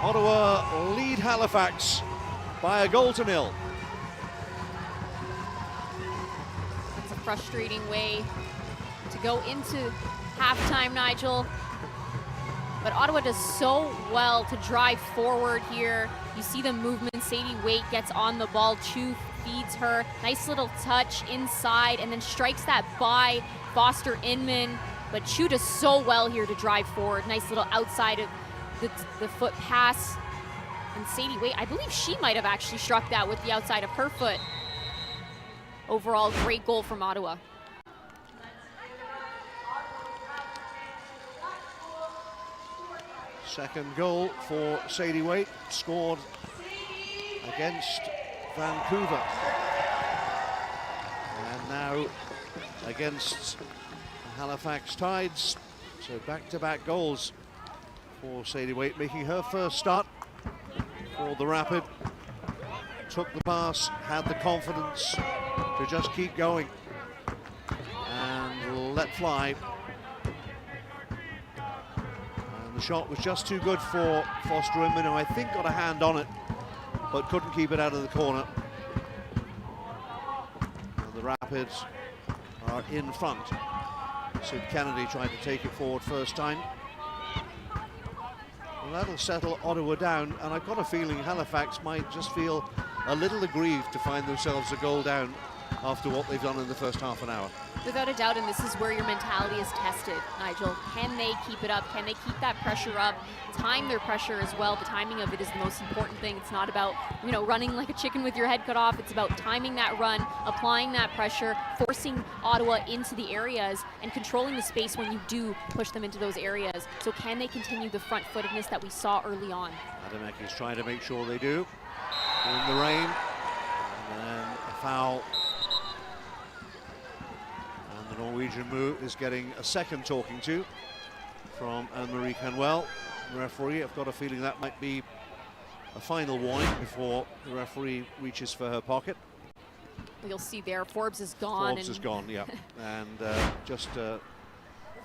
Ottawa lead Halifax by a goal to 0. It's a frustrating way to go into halftime, Nigel. But Ottawa does so well to drive forward here. You see the movement. Sadie Waite gets on the ball. Chu feeds her. Nice little touch inside and then strikes that by Foster Inman. But Chu does so well here to drive forward. Nice little outside of the foot pass. And Sadie Waite, I believe she might have actually struck that with the outside of her foot. Overall, great goal from Ottawa. Second goal for Sadie Waite, scored against Vancouver. And now against Halifax Tides. So back-to-back goals for Sadie Waite, making her first start for the Rapid. Took the pass, had the confidence to just keep going and let fly. And the shot was just too good for Foster Inman, who I think got a hand on it, but couldn't keep it out of the corner. And the Rapids are in front. Sid Kennedy tried to take it forward first time. Well, that'll settle Ottawa down, and I've got a feeling Halifax might just feel a little aggrieved to find themselves a goal down after what they've done in the first half an hour. Without a doubt, and this is where your mentality is tested, Nigel. Can they keep it up? Can they keep that pressure up? Time their pressure as well. The timing of it is the most important thing. It's not about, you know, running like a chicken with your head cut off. It's about timing that run, applying that pressure, forcing Ottawa into the areas, and controlling the space when you do push them into those areas. So can they continue the front-footedness that we saw early on? Adamek is trying to make sure they do. In the rain, and then a foul. And the Norwegian move is getting a second talking to from Anne-Marie Canwell, the referee. I've got a feeling that might be a final warning before the referee reaches for her pocket. You'll see there, Forbes is gone. Forbes is gone, yeah. And just a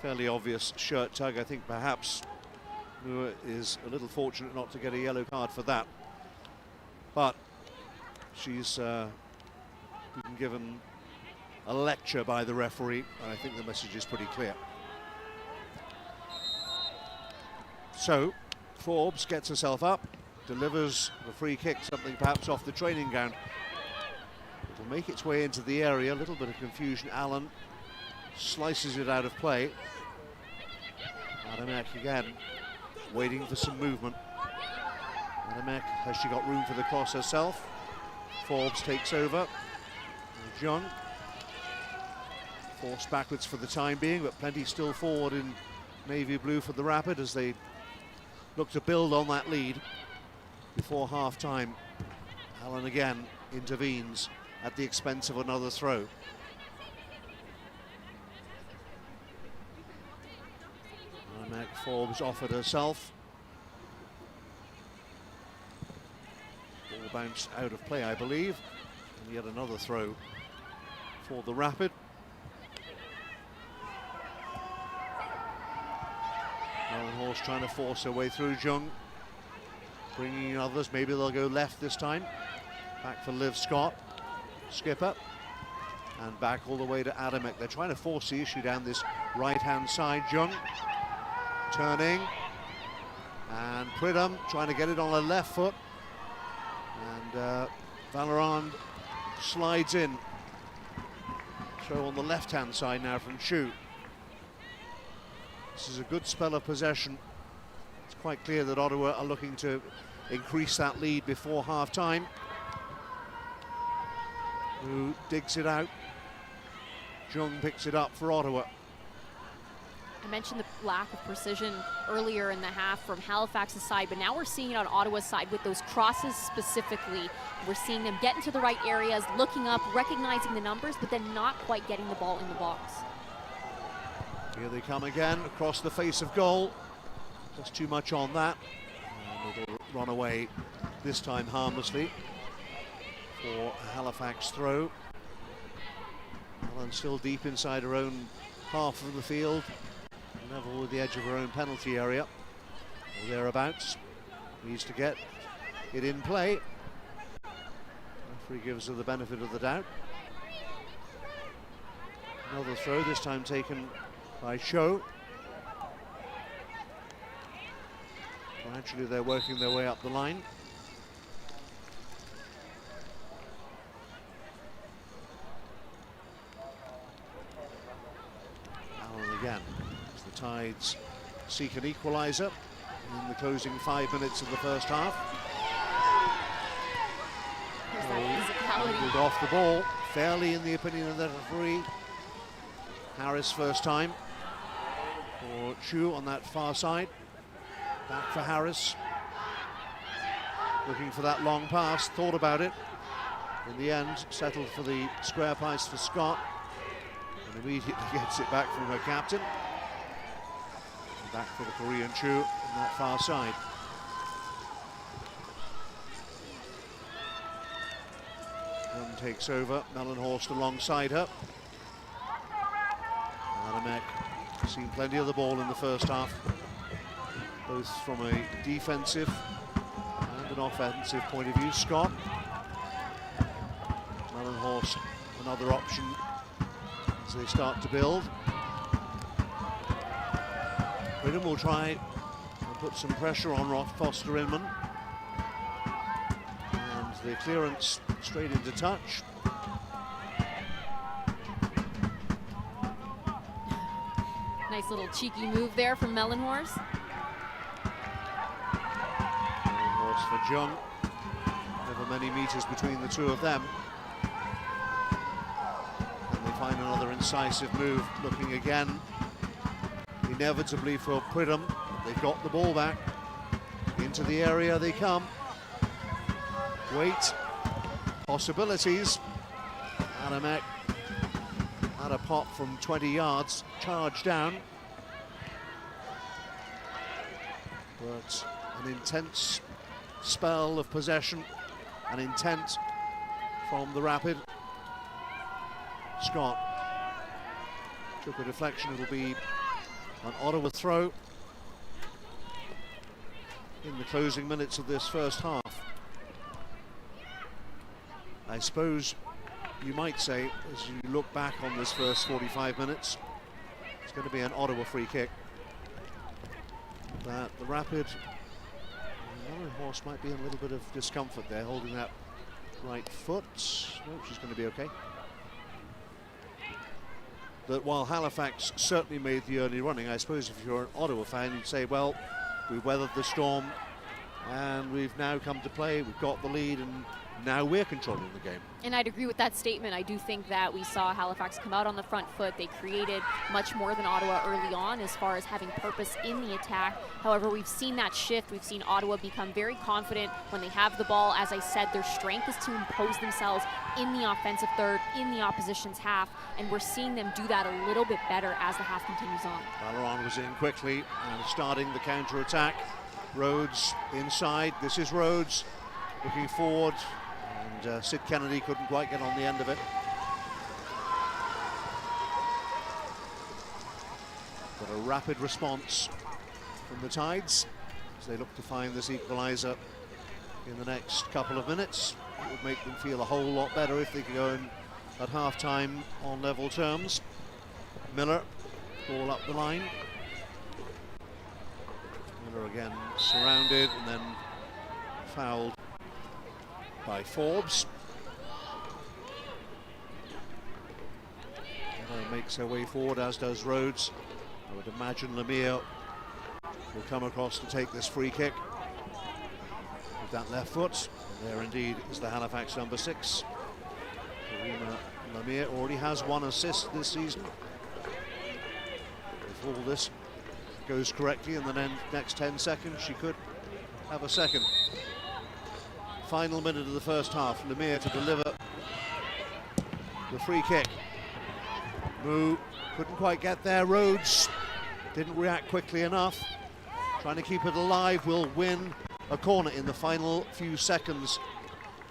fairly obvious shirt tug. I think perhaps Moore is a little fortunate not to get a yellow card for that. But she's been given a lecture by the referee, and I think the message is pretty clear. So, Forbes gets herself up, delivers the free kick, something perhaps off the training ground. It'll make its way into the area, a little bit of confusion. Allen slices it out of play. Adamek again, waiting for some movement. Adamek, has she got room for the cross herself? Forbes takes over. Jung forced backwards for the time being, but plenty still forward in navy blue for the Rapid as they look to build on that lead before half-time. Allen again intervenes at the expense of another throw. Meg Forbes offered herself. Ball bounced out of play, I believe. And yet another throw for the Rapid. Melanhorst trying to force her way through. Jung bringing in others. Maybe they'll go left this time. Back for Liv Scott, skipper, and back all the way to Adamek. They're trying to force the issue down this right-hand side. Jung turning, and Pridham trying to get it on her left foot, and Valorand slides in. Throw on the left-hand side now from Chu. This is a good spell of possession. It's quite clear that Ottawa are looking to increase that lead before half-time. Who digs it out? Jung picks it up for Ottawa. I mentioned the lack of precision earlier in the half from Halifax's side, but now we're seeing it on Ottawa's side with those crosses specifically. We're seeing them get into the right areas, looking up, recognizing the numbers, but then not quite getting the ball in the box. Here they come again, across the face of goal. Just too much on that. And it'll run away, this time harmlessly, for a Halifax throw. Allen still deep inside her own half of the field, level with the edge of her own penalty area, or thereabouts. Needs to get it in play. Referee gives her the benefit of the doubt. Another throw, this time taken by Cho. Gradually they're working their way up the line. Allen again. The Tides seek an equaliser in the closing 5 minutes of the first half. Moved off the ball, fairly in the opinion of the referee. Harris first time for Chu on that far side. Back for Harris. Looking for that long pass, thought about it. In the end, settled for the square pass for Scott. And immediately gets it back from her captain. Back for the Korean Chu on that far side. One takes over, Melanhorst alongside her. Adamek seen plenty of the ball in the first half, both from a defensive and an offensive point of view. Scott, Melanhorst, another option as they start to build. Pridham will try put some pressure on Foster Inman. And the clearance straight into touch. Nice little cheeky move there from Melanhorst. Melanhorst for Jung. Never many meters between the two of them. And they find another incisive move, looking again inevitably for Pridham. They've got the ball back. Into the area they come. Wait. Possibilities. Adamek had a pop from 20 yards. Charge down. But an intense spell of possession and intent from the Rapid. Scott took a deflection. It'll be an Ottawa throw in the closing minutes of this first half. I suppose you might say, as you look back on this first 45 minutes, it's going to be an Ottawa free kick. That the Rapid, Melanhorst might be in a little bit of discomfort there, holding that right foot. No, she's going to be okay. That while Halifax certainly made the early running, I suppose if you're an Ottawa fan, you'd say, well, we weathered the storm and we've now come to play, we've got the lead, and now we're controlling the game. And I'd agree with that statement. I do think that we saw Halifax come out on the front foot. They created much more than Ottawa early on as far as having purpose in the attack. However, we've seen that shift. We've seen Ottawa become very confident when they have the ball. As I said, their strength is to impose themselves in the offensive third, in the opposition's half, and we're seeing them do that a little bit better as the half continues on. Valoran was in quickly and starting the counter-attack. Rhodes inside. This is Rhodes looking forward. And Sid Kennedy couldn't quite get on the end of it. But a rapid response from the Tides as they look to find this equaliser in the next couple of minutes. It would make them feel a whole lot better if they could go in at half-time on level terms. Miller, ball up the line. Miller again surrounded and then fouled by Forbes. Makes her way forward, as does Rhodes. I would imagine Lemire will come across to take this free kick with that left foot. And there indeed is the Halifax number 6. Karima Lemire already has 1 assist this season. If all this goes correctly in the next 10 seconds, she could have a second. Final minute of the first half, Lemire to deliver the free kick. Moo couldn't quite get there. Rhodes didn't react quickly enough. Trying to keep it alive, will win a corner in the final few seconds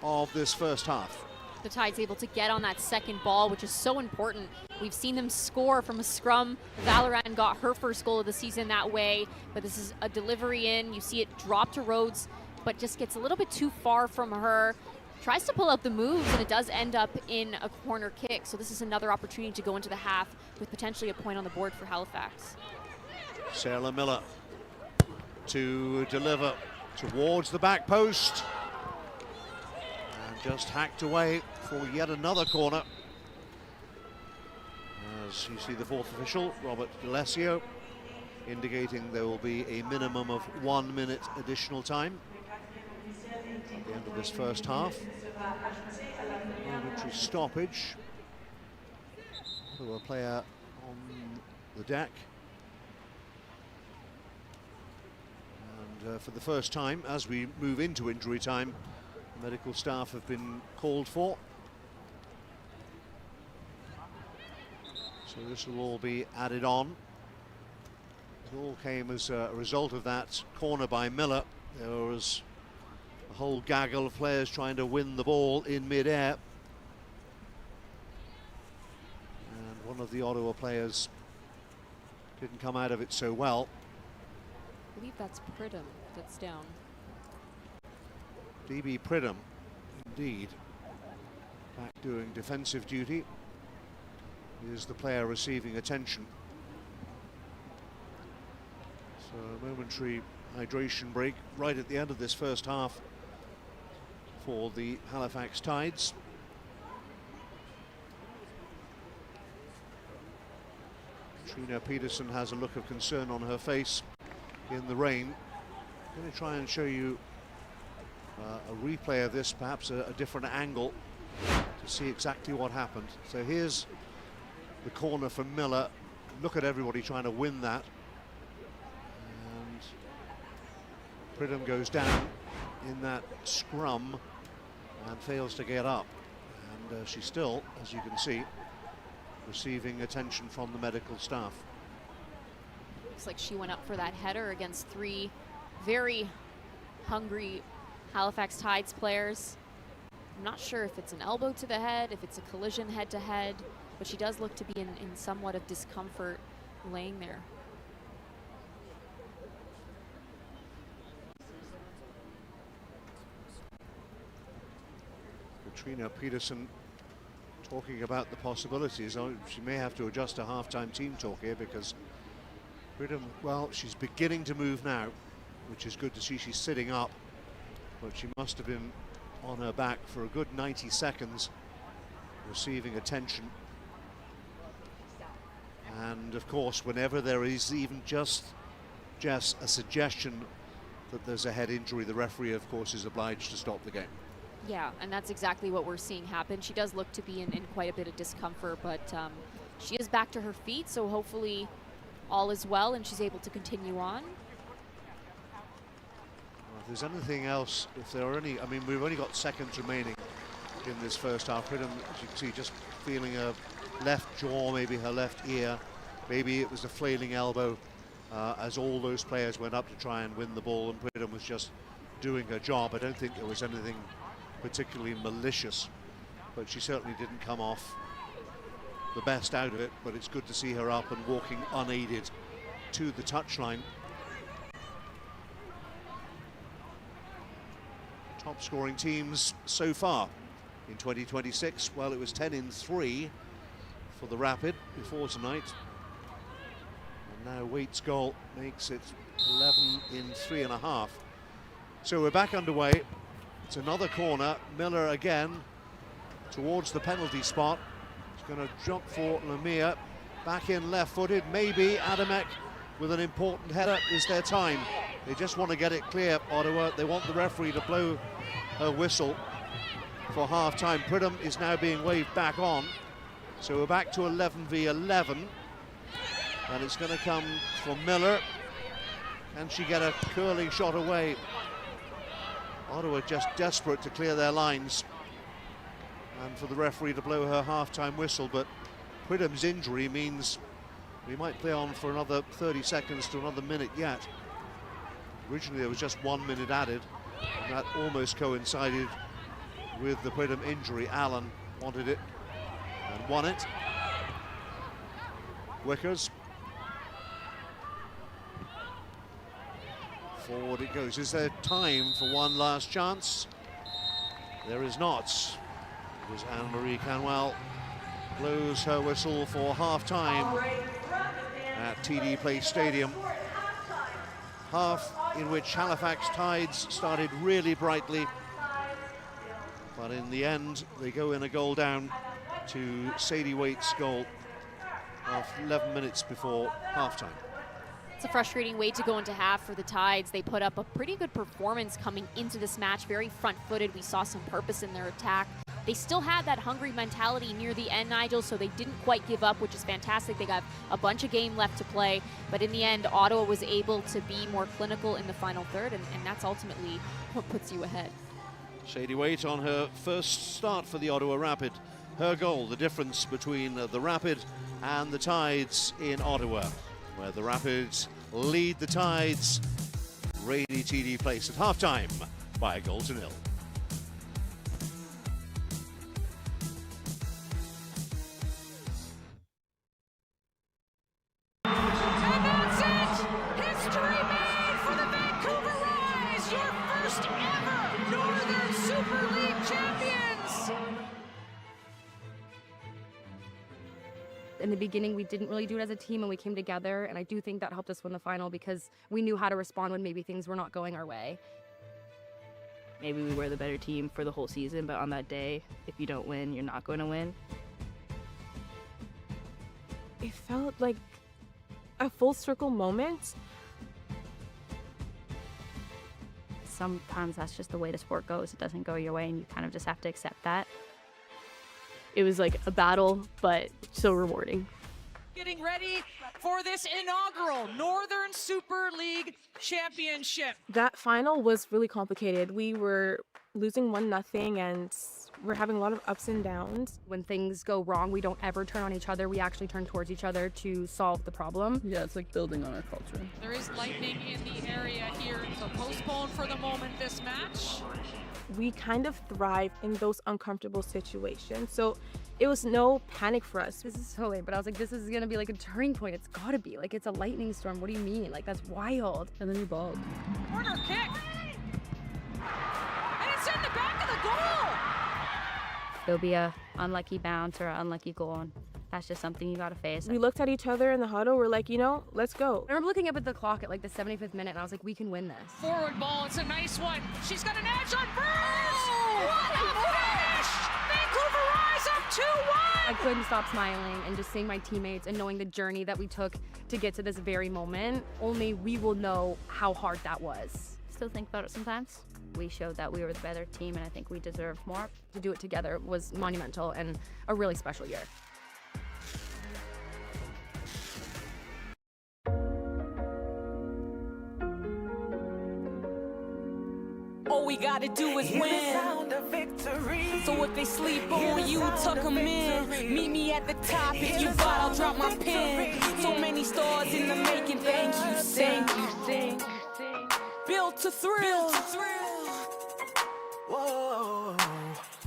of this first half. The Tide's able to get on that second ball, which is so important. We've seen them score from a scrum. Valoran got her first goal of the season that way, but this is a delivery in. You see it drop to Rhodes, but just gets a little bit too far from her. Tries to pull out the moves, and it does end up in a corner kick. So this is another opportunity to go into the half with potentially a point on the board for Halifax. Sarah Miller to deliver towards the back post. And just hacked away for yet another corner. As you see the fourth official, Robert D'Alessio, indicating there will be a minimum of 1 minute additional time at the end of this first half. Momentary stoppage. A player on the deck. And for the first time, as we move into injury time, medical staff have been called for. So this will all be added on. It all came as a result of that corner by Miller. There was a whole gaggle of players trying to win the ball in mid-air. And one of the Ottawa players didn't come out of it so well. I believe that's Pridham that's down. DB Pridham, indeed, back doing defensive duty. He is the player receiving attention. So a momentary hydration break right at the end of this first half for the Halifax Tides. Kira Peterson has a look of concern on her face in the rain. I'm going to try and show you a replay of this, perhaps a different angle, to see exactly what happened. So here's the corner from Miller. Look at everybody trying to win that. And Pridham goes down in that scrum and fails to get up. And she's still, as you can see, receiving attention from the medical staff. Looks like she went up for that header against three very hungry Halifax Tides players. I'm not sure if it's an elbow to the head, if it's a collision head to head, but she does look to be in somewhat of discomfort laying there. Kira Peterson talking about the possibilities. Oh, she may have to adjust her halftime team talk here, because Pridham, well, she's beginning to move now, which is good to see. She's sitting up, but she must have been on her back for a good 90 seconds receiving attention. And of course, whenever there is even just a suggestion that there's a head injury, the referee of course is obliged to stop the game. Yeah, and that's exactly what we're seeing happen. She does look to be in quite a bit of discomfort, but she is back to her feet, so hopefully all is well and she's able to continue on. Well, if there's anything else, if there are any, I mean, we've only got seconds remaining in this first half. Pridham, as you can see, just feeling her left jaw, maybe her left ear, maybe it was a flailing elbow as all those players went up to try and win the ball, and Pridham was just doing her job. I don't think there was anything particularly malicious, but she certainly didn't come off the best out of it. But it's good to see her up and walking unaided to the touchline. Top scoring teams so far in 2026, well, it was 10 in 3 for the Rapid before tonight, and now Waite's goal makes it 11 in 3.5. So we're back underway. It's another corner. Miller again towards the penalty spot. He's going to jump for Lemire. Back in left-footed. Maybe Adamek with an important header. Is their time? They just want to get it clear, Ottawa. They want the referee to blow her whistle for half-time. Pridham is now being waved back on. So we're back to 11 v 11. And it's going to come from Miller. Can she get a curling shot away? Ottawa just desperate to clear their lines and for the referee to blow her half-time whistle, but Pridham's injury means we might play on for another 30 seconds to another minute yet. Originally there was just 1 minute added, and that almost coincided with the Pridham injury. Allen wanted it and won it. Wickers. Forward it goes. Is there time for one last chance? There is not. Because Anne-Marie Canwell blows her whistle for half-time at TD Place Stadium. Half in which Halifax Tides started really brightly, but in the end they go in a goal down to Sadie Waite's goal of 11 minutes before half-time. It's a frustrating way to go into half for the Tides. They put up a pretty good performance coming into this match, very front-footed. We saw some purpose in their attack. They still had that hungry mentality near the end, Nigel, so they didn't quite give up, which is fantastic. They got a bunch of game left to play, but in the end, Ottawa was able to be more clinical in the final third, and that's ultimately what puts you ahead. Sadie Waite on her first start for the Ottawa Rapid. Her goal, the difference between the Rapid and the Tides in Ottawa, where the Rapids lead the Tides, rainy TD Place at halftime by a goal to nil. And that's it! History made for the Vancouver Rise, your first ever Northern Super League champions! In the beginning, we didn't really do it as a team, and we came together, and I do think that helped us win the final because we knew how to respond when maybe things were not going our way. Maybe we were the better team for the whole season, but on that day, if you don't win, you're not going to win. It felt like a full circle moment. Sometimes that's just the way the sport goes. It doesn't go your way, and you kind of just have to accept that. It was like a battle, but so rewarding. Getting ready for this inaugural Northern Super League Championship. That final was really complicated. We were losing 1-0 and we're having a lot of ups and downs. When things go wrong, we don't ever turn on each other. We actually turn towards each other to solve the problem. Yeah, it's like building on our culture. There is lightning in the area here, so postpone for the moment this match. We kind of thrive in those uncomfortable situations. So it was no panic for us. This is so late, but I was like, this is gonna be like a turning point. It's gotta be. Like, it's a lightning storm. What do you mean? Like, that's wild. And then you balled. Corner kick. And it's in the back of the goal. There'll be a unlucky bounce or an unlucky goal, and that's just something you got to face. We looked at each other in the huddle. We're like, you know, let's go. I remember looking up at the clock at like the 75th minute, and I was like, we can win this. Forward ball, it's a nice one. She's got an edge on Burns. What a finish! Vancouver Rise up 2-1. I couldn't stop smiling and just seeing my teammates and knowing the journey that we took to get to this very moment. Only we will know how hard that was. Still think about it sometimes. We showed that we were the better team, and I think we deserve more. To do it together was monumental and a really special year. All we gotta do is win. So if they sleep on you, tuck them in. Meet me at the top. If you bought, I'll drop my pen. So many stars in the making. Thank you, thank you. Built to thrill. Whoa.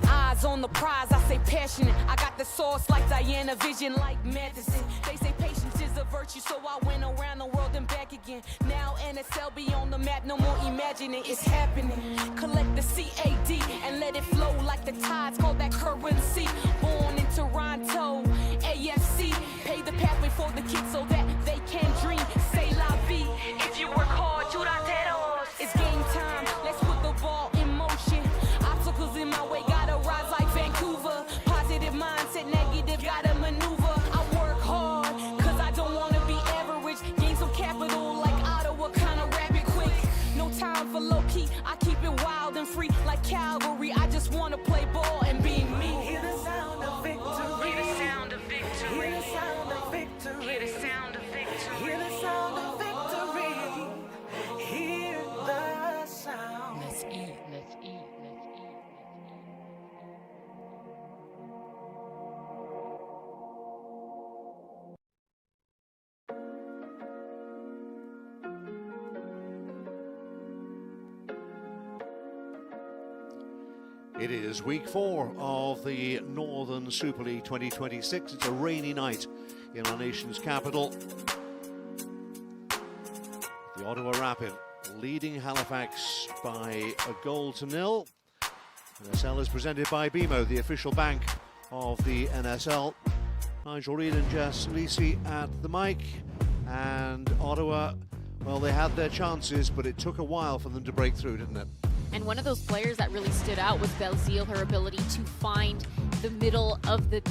Eyes on the prize, I say passionate. I got the sauce like Diana, vision like medicine. They say patience is a virtue, so I went around the world and back again. Now NSL be on the map, no more imagining, it's happening. Collect the CAD and let it flow like the tides, call that currency. Born in Toronto, AFC, pay the pathway for the kids so that they can dream. Say la vie, if you work hard, it's game time, let's put the ball in motion. Obstacles in my way, gotta rise like Vancouver. Positive mindset, negative, gotta maneuver. I work hard, cause I don't wanna be average. Gain some capital like Ottawa, kinda rapid quick. No time for low key, I keep it wild and free like Calgary. I just wanna play ball and be me. Hear the sound of victory. Hear the sound of victory. Hear the sound of victory. Hear the sound of victory. Hear the sound of victory. Hear the sound. Let's eat, let's eat, let's eat. It is week 4 of the Northern Super League 2026. It's a rainy night in our nation's capital. The Ottawa Rapid leading Halifax by 1-0. NSL is presented by BMO, the official bank of the NSL. Nigel Reid and Jess Lisi at the mic. And Ottawa, well, they had their chances, but it took a while for them to break through, didn't it? And one of those players that really stood out was Belzile, her ability to find the middle of the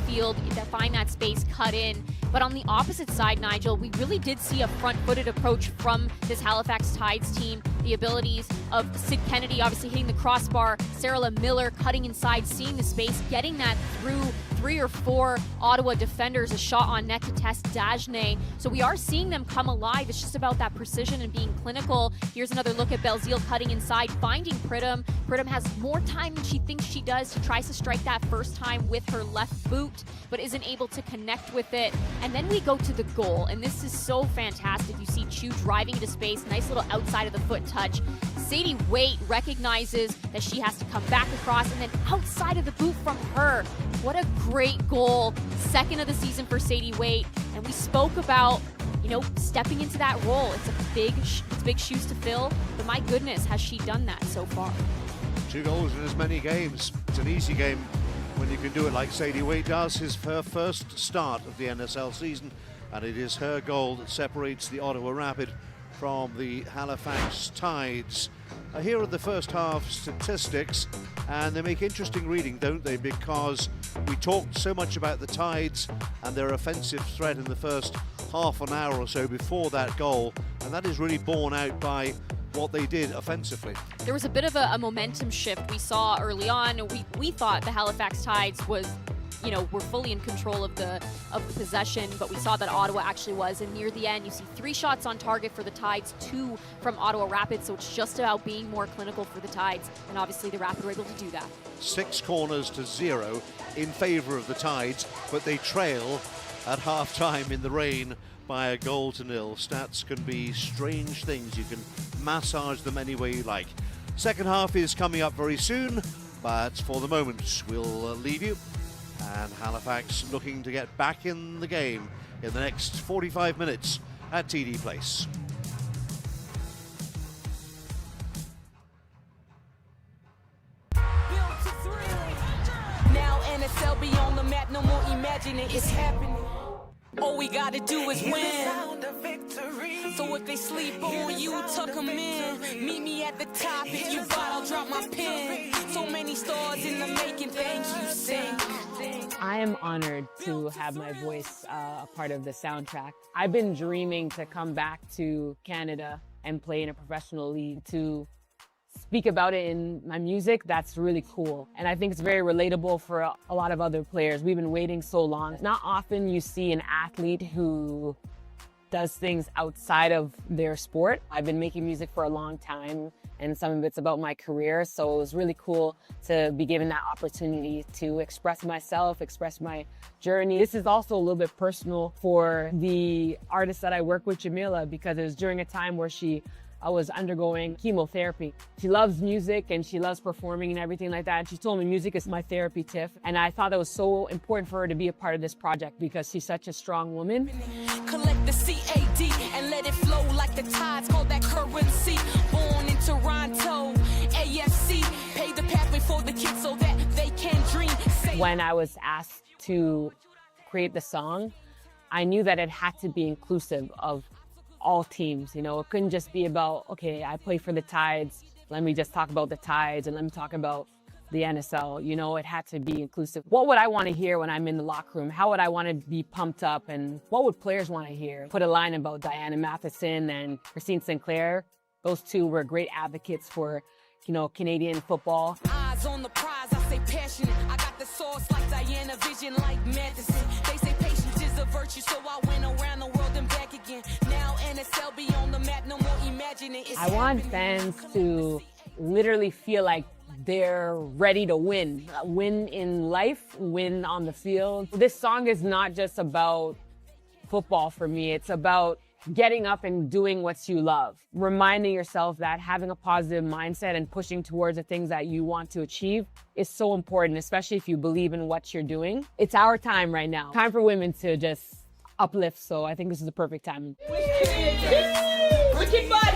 field, to find that space, cut in. But on the opposite side, Nigel, we really did see a front-footed approach from this Halifax Tides team. The abilities of Sid Kennedy obviously hitting the crossbar, Sarah Miller cutting inside, seeing the space, getting that through 3 or 4 Ottawa defenders, a shot on net to test Dagenet. So we are seeing them come alive. It's just about that precision and being clinical. Here's another look at Belzile cutting inside, finding Pridham. Pridham has more time than she thinks she does. She tries to strike that first time with her left boot, but isn't able to connect with it. And then we go to the goal, and this is so fantastic. You see Chu driving into space, nice little outside of the foot touch. Sadie Waite recognizes that she has to come back across, and then outside of the boot from her. What a great goal. Second of the season for Sadie Waite. And we spoke about, you know, stepping into that role. It's big shoes to fill, but my goodness, has she done that so far. 2 goals in as many games. It's an easy game when you can do it like Sadie Waite does. Her first start of the NSL season, and it is her goal that separates the Ottawa Rapid from the Halifax Tides. Here are the first half statistics, and they make interesting reading, don't they? Because we talked so much about the Tides and their offensive threat in the first half an hour or so before that goal, and that is really borne out by what they did offensively. There was a bit of a momentum shift we saw early on. We thought the Halifax Tides were fully in control of the possession, but we saw that Ottawa actually was. And near the end, you see 3 shots on target for the Tides, 2 from Ottawa Rapid. So it's just about being more clinical for the Tides, and obviously the Rapid were able to do that. 6 corners to 0 in favour of the Tides, but they trail at half-time in the rain by a 0-0. Stats can be strange things. You can massage them any way you like. Second half is coming up very soon, but for the moment we'll leave you. And Halifax looking to get back in the game in the next 45 minutes at TD Place. Now NSL be on the map, no more imagining it's happening. All we gotta do is win. So if they sleep on you, tuck them in. Meet me at the top. If you bought, I'll drop my pen. So many stars in the making. Thank you, sing. I am honored to have my voice a part of the soundtrack. I've been dreaming to come back to Canada and play in a professional league, to speak about it in my music. That's really cool. And I think it's very relatable for a lot of other players. We've been waiting so long. Not often you see an athlete who does things outside of their sport. I've been making music for a long time, and some of it's about my career. So it was really cool to be given that opportunity to express myself, express my journey. This is also a little bit personal for the artist that I work with, Jamila, because it was during a time where I was undergoing chemotherapy. She loves music and she loves performing and everything like that. And she told me music is my therapy, Tiff. And I thought that was so important for her to be a part of this project because she's such a strong woman. Collect the CAD and let it flow like the tides, call that currency. Born in Toronto, AFC, pay the pathway for the kids so that they can dream. When I was asked to create the song, I knew that it had to be inclusive of all teams. It couldn't just be about, okay, I play for the Tides, let me just talk about the Tides and let me talk about the NSL. It had to be inclusive. What would I want to hear when I'm in the locker room? How would I want to be pumped up? And what would players want to hear? Put a line about Diana Matheson and Christine Sinclair. Those two were great advocates for, Canadian football. Eyes on the prize, I say passionate. I got the sauce like Diana, vision like Matheson. They say patience is a virtue, so I went around the world and back again. Now NSL be on the map, no more imagining. I want fans to literally feel like they're ready to win. Win in life, win on the field. This song is not just about football for me. It's about getting up and doing what you love. Reminding yourself that having a positive mindset and pushing towards the things that you want to achieve is so important, especially if you believe in what you're doing. It's our time right now. Time for women to just uplift, so I think this is the perfect time. Wicked bud!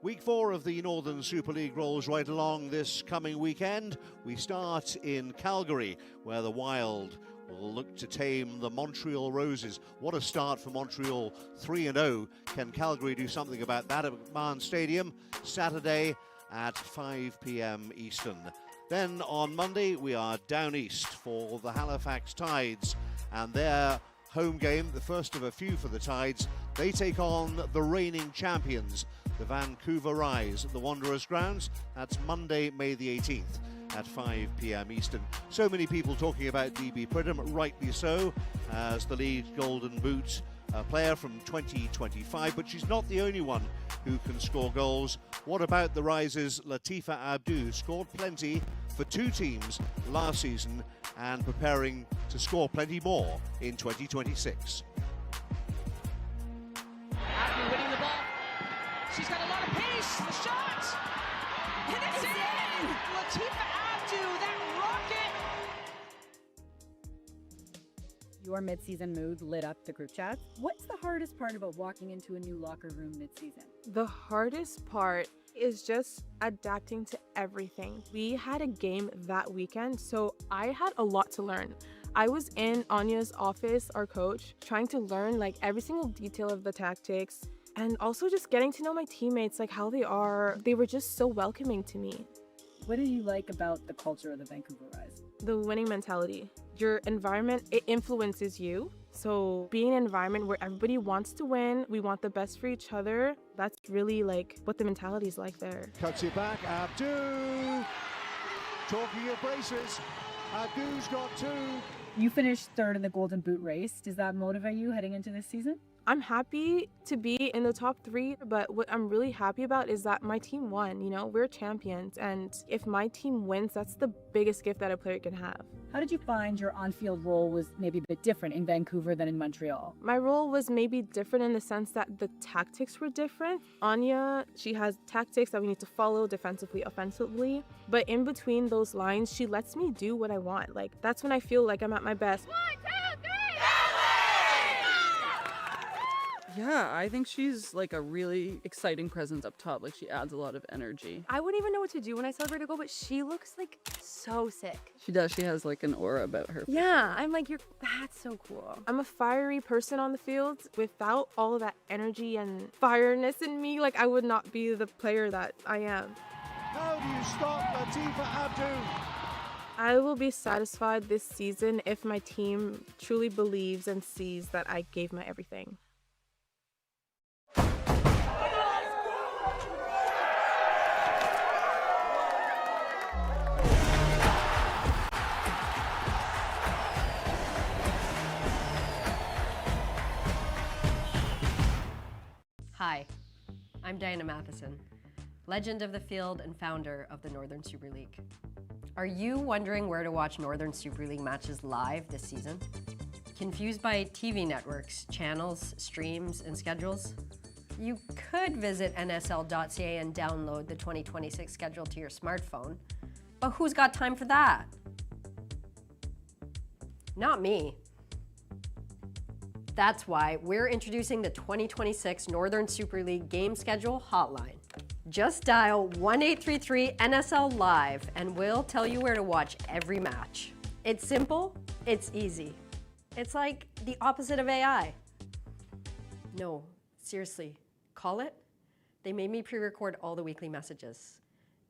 Week 4 of the Northern Super League rolls right along this coming weekend. We start in Calgary, where the Wild will look to tame the Montreal Roses. What a start for Montreal, 3-0. Can Calgary do something about that at McMahon Stadium? Saturday at 5 p.m. Eastern. Then on Monday, we are down east for the Halifax Tides, and their home game, the first of a few for the Tides. They take on the reigning champions, the Vancouver Rise, at the Wanderers grounds. That's Monday, May the 18th at 5 p.m. Eastern. So many people talking about DB Pridham, rightly so, as the lead Golden Boot player from 2025, but she's not the only one who can score goals. What about the Rise's Latifa Abdu? Scored plenty for 2 teams last season and preparing to score plenty more in 2026. After winning the ball, she's got a lot of pace. The shot, and it's in. Latifa Abdu that rocket. Your mid-season mood lit up the group chat. What's the hardest part about walking into a new locker room mid-season? The hardest part is just adapting to everything. We had a game that weekend, so I had a lot to learn. I was in Anya's office, our coach, trying to learn like every single detail of the tactics and also just getting to know my teammates, like how they are. They were just so welcoming to me. What do you like about the culture of the Vancouver Rise? The winning mentality. Your environment, it influences you. So being in an environment where everybody wants to win, we want the best for each other, that's really like what the mentality is like there. Cuts it back, Abdu! Talking of braces, Abdu's got 2. You finished third in the Golden Boot race. Does that motivate you heading into this season? I'm happy to be in the top 3, but what I'm really happy about is that my team won. You know, we're champions, and if my team wins, that's the biggest gift that a player can have. How did you find your on-field role was maybe a bit different in Vancouver than in Montreal? My role was maybe different in the sense that the tactics were different. Anya, she has tactics that we need to follow defensively, offensively, but in between those lines, she lets me do what I want. Like, that's when I feel like I'm at my best. 1, 2, 3. Yeah, I think she's like a really exciting presence up top. Like she adds a lot of energy. I wouldn't even know what to do when I celebrate a goal, but she looks like so sick. She does. She has like an aura about her. Yeah, I'm like, that's so cool. I'm a fiery person on the field. Without all of that energy and fireness in me, like I would not be the player that I am. How do you stop Latifa Abdu? I will be satisfied this season if my team truly believes and sees that I gave my everything. Hi, I'm Diana Matheson, legend of the field and founder of the Northern Super League. Are you wondering where to watch Northern Super League matches live this season? Confused by TV networks, channels, streams, and schedules? You could visit NSL.ca and download the 2026 schedule to your smartphone, but who's got time for that? Not me. That's why we're introducing the 2026 Northern Super League game schedule hotline. Just dial 1-833-NSL Live and we'll tell you where to watch every match. It's simple, it's easy. It's like the opposite of AI. No, seriously, call it. They made me pre-record all the weekly messages,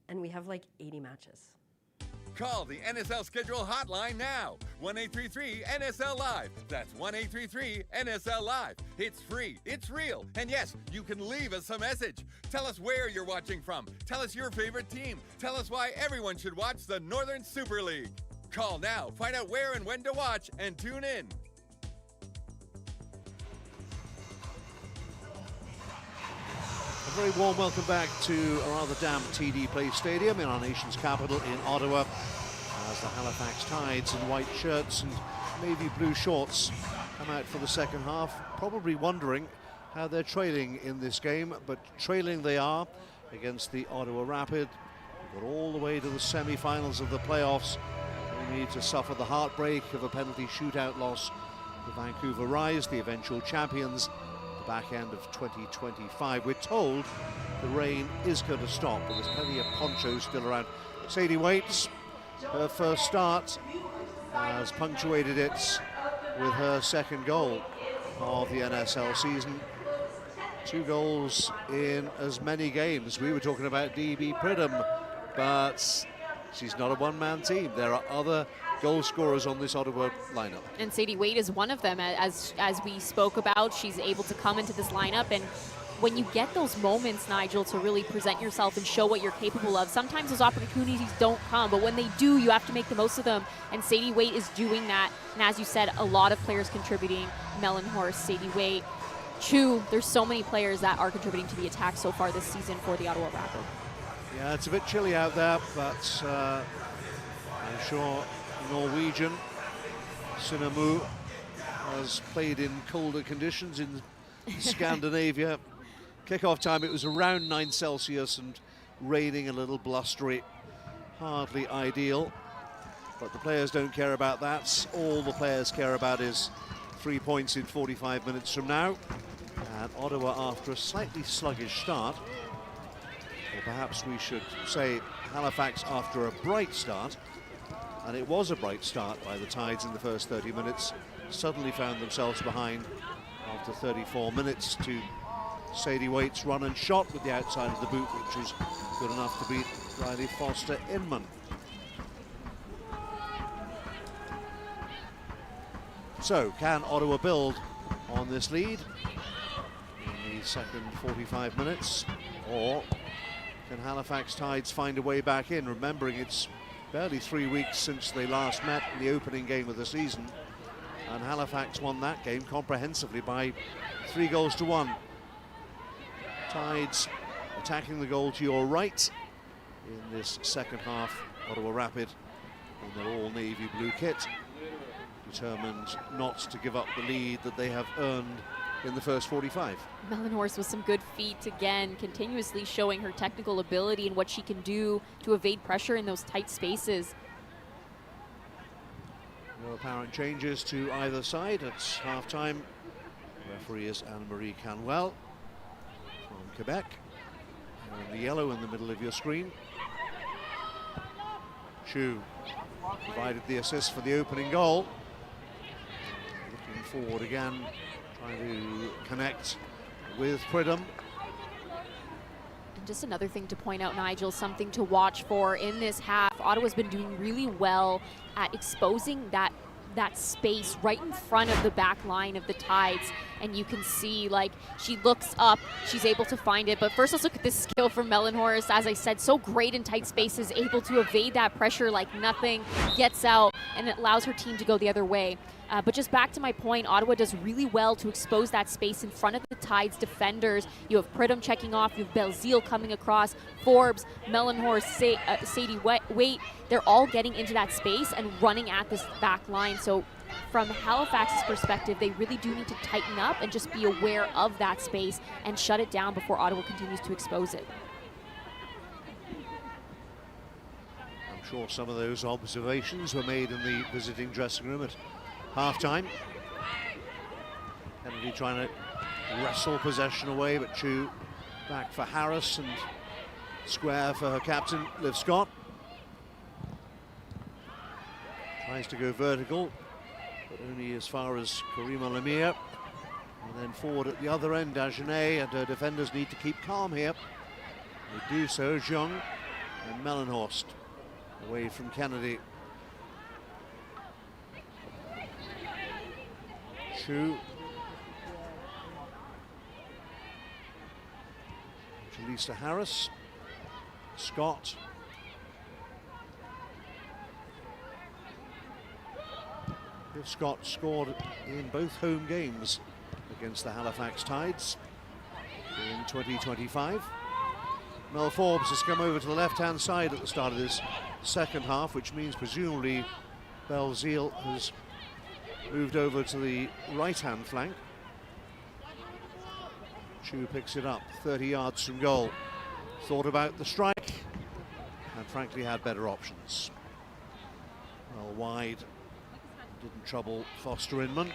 and we have like 80 matches. Call the NSL schedule hotline now. 1-833-NSL Live. That's 1-833-NSL Live. It's free, it's real, and yes, you can leave us a message. Tell us where you're watching from. Tell us your favorite team. Tell us why everyone should watch the Northern Super League. Call now, find out where and when to watch, and tune in. A very warm welcome back to a rather damp TD Place Stadium in our nation's capital in Ottawa, as the Halifax Tides in white shirts and navy blue shorts come out for the second half, probably wondering how they're trailing in this game, but trailing they are against the Ottawa Rapid. Got all the way to the semi-finals of the playoffs. We need to suffer the heartbreak of a penalty shootout loss. The Vancouver Rise, the eventual champions, the back end of 2025. We're told the rain is going to stop, but there's plenty of ponchos still around. Sadie Waits, her first start, has punctuated it with her second goal of the NSL season. 2 goals in as many games. We were talking about DB Pridham, but she's not a one-man team. There are other goal scorers on this Ottawa lineup. And Sadie Waite is one of them. As we spoke about, she's able to come into this lineup, and when you get those moments, Nigel, to really present yourself and show what you're capable of, sometimes those opportunities don't come, but when they do, you have to make the most of them, and Sadie Waite is doing that. And as you said, a lot of players contributing. Melanhorst, Sadie Waite, Chu, there's so many players that are contributing to the attack so far this season for the Ottawa Rapid. Yeah, it's a bit chilly out there, but I'm sure Norwegian Sinamu has played in colder conditions in Scandinavia. Kickoff time, it was around 9 Celsius and raining, a little blustery. hardly ideal, but the players don't care about that. All the players care about is 3 points in 45 minutes from now. And Ottawa, after a slightly sluggish start, or perhaps we should say Halifax after a bright start, and it was a bright start by the Tides in the first 30 minutes, suddenly found themselves behind after 34 minutes to Sadie Waite's run and shot with the outside of the boot, which was good enough to beat Riley Foster-Inman. So, can Ottawa build on this lead in the second 45 minutes, or can Halifax Tides find a way back in? Remembering it's barely 3 weeks since they last met in the opening game of the season, and Halifax won that game comprehensively by 3-1. Tides attacking the goal to your right in this second half. Ottawa Rapid in their all navy blue kit, determined not to give up the lead that they have earned in the first 45. Melanhorst with some good feet again, continuously showing her technical ability and what she can do to evade pressure in those tight spaces. No apparent changes to either side at half-time. Referee is Anne-Marie Canwell from Quebec. And the yellow in the middle of your screen. Chu provided the assist for the opening goal. Looking forward again, trying to connect with Pridham. And just another thing to point out, Nigel, something to watch for in this half. Ottawa's been doing really well at exposing that space right in front of the back line of the Tides, and you can see, like, she looks up, she's able to find it. But first, let's look at this skill from Melanhorst. As I said, so great in tight spaces, able to evade that pressure like nothing, gets out, and it allows her team to go the other way. But just back to my point, Ottawa does really well to expose that space in front of the Tides defenders. You have Pridham checking off, you have Belzile coming across, Forbes, Melanhorst, Sadie Waite. They're all getting into that space and running at this back line. So from Halifax's perspective, they really do need to tighten up and just be aware of that space and shut it down before Ottawa continues to expose it. I'm sure some of those observations were made in the visiting dressing room at half-time. Kennedy trying to wrestle possession away, but Chu back for Harris and square for her captain, Liv Scott. Tries to go vertical, but only as far as Karima Lemire. And then forward at the other end, Dagenet, and her defenders need to keep calm here. They do so, Jeong and Melanhorst away from Kennedy. Chu. Lisa Harris. Scott. Liv Scott scored in both home games against the Halifax Tides in 2025. Mel Forbes has come over to the left-hand side at the start of this second half, which means presumably Belzile has moved over to the right-hand flank. Chu picks it up 30 yards from goal. Thought about the strike and frankly had better options. Well, wide, didn't trouble Foster-Inman.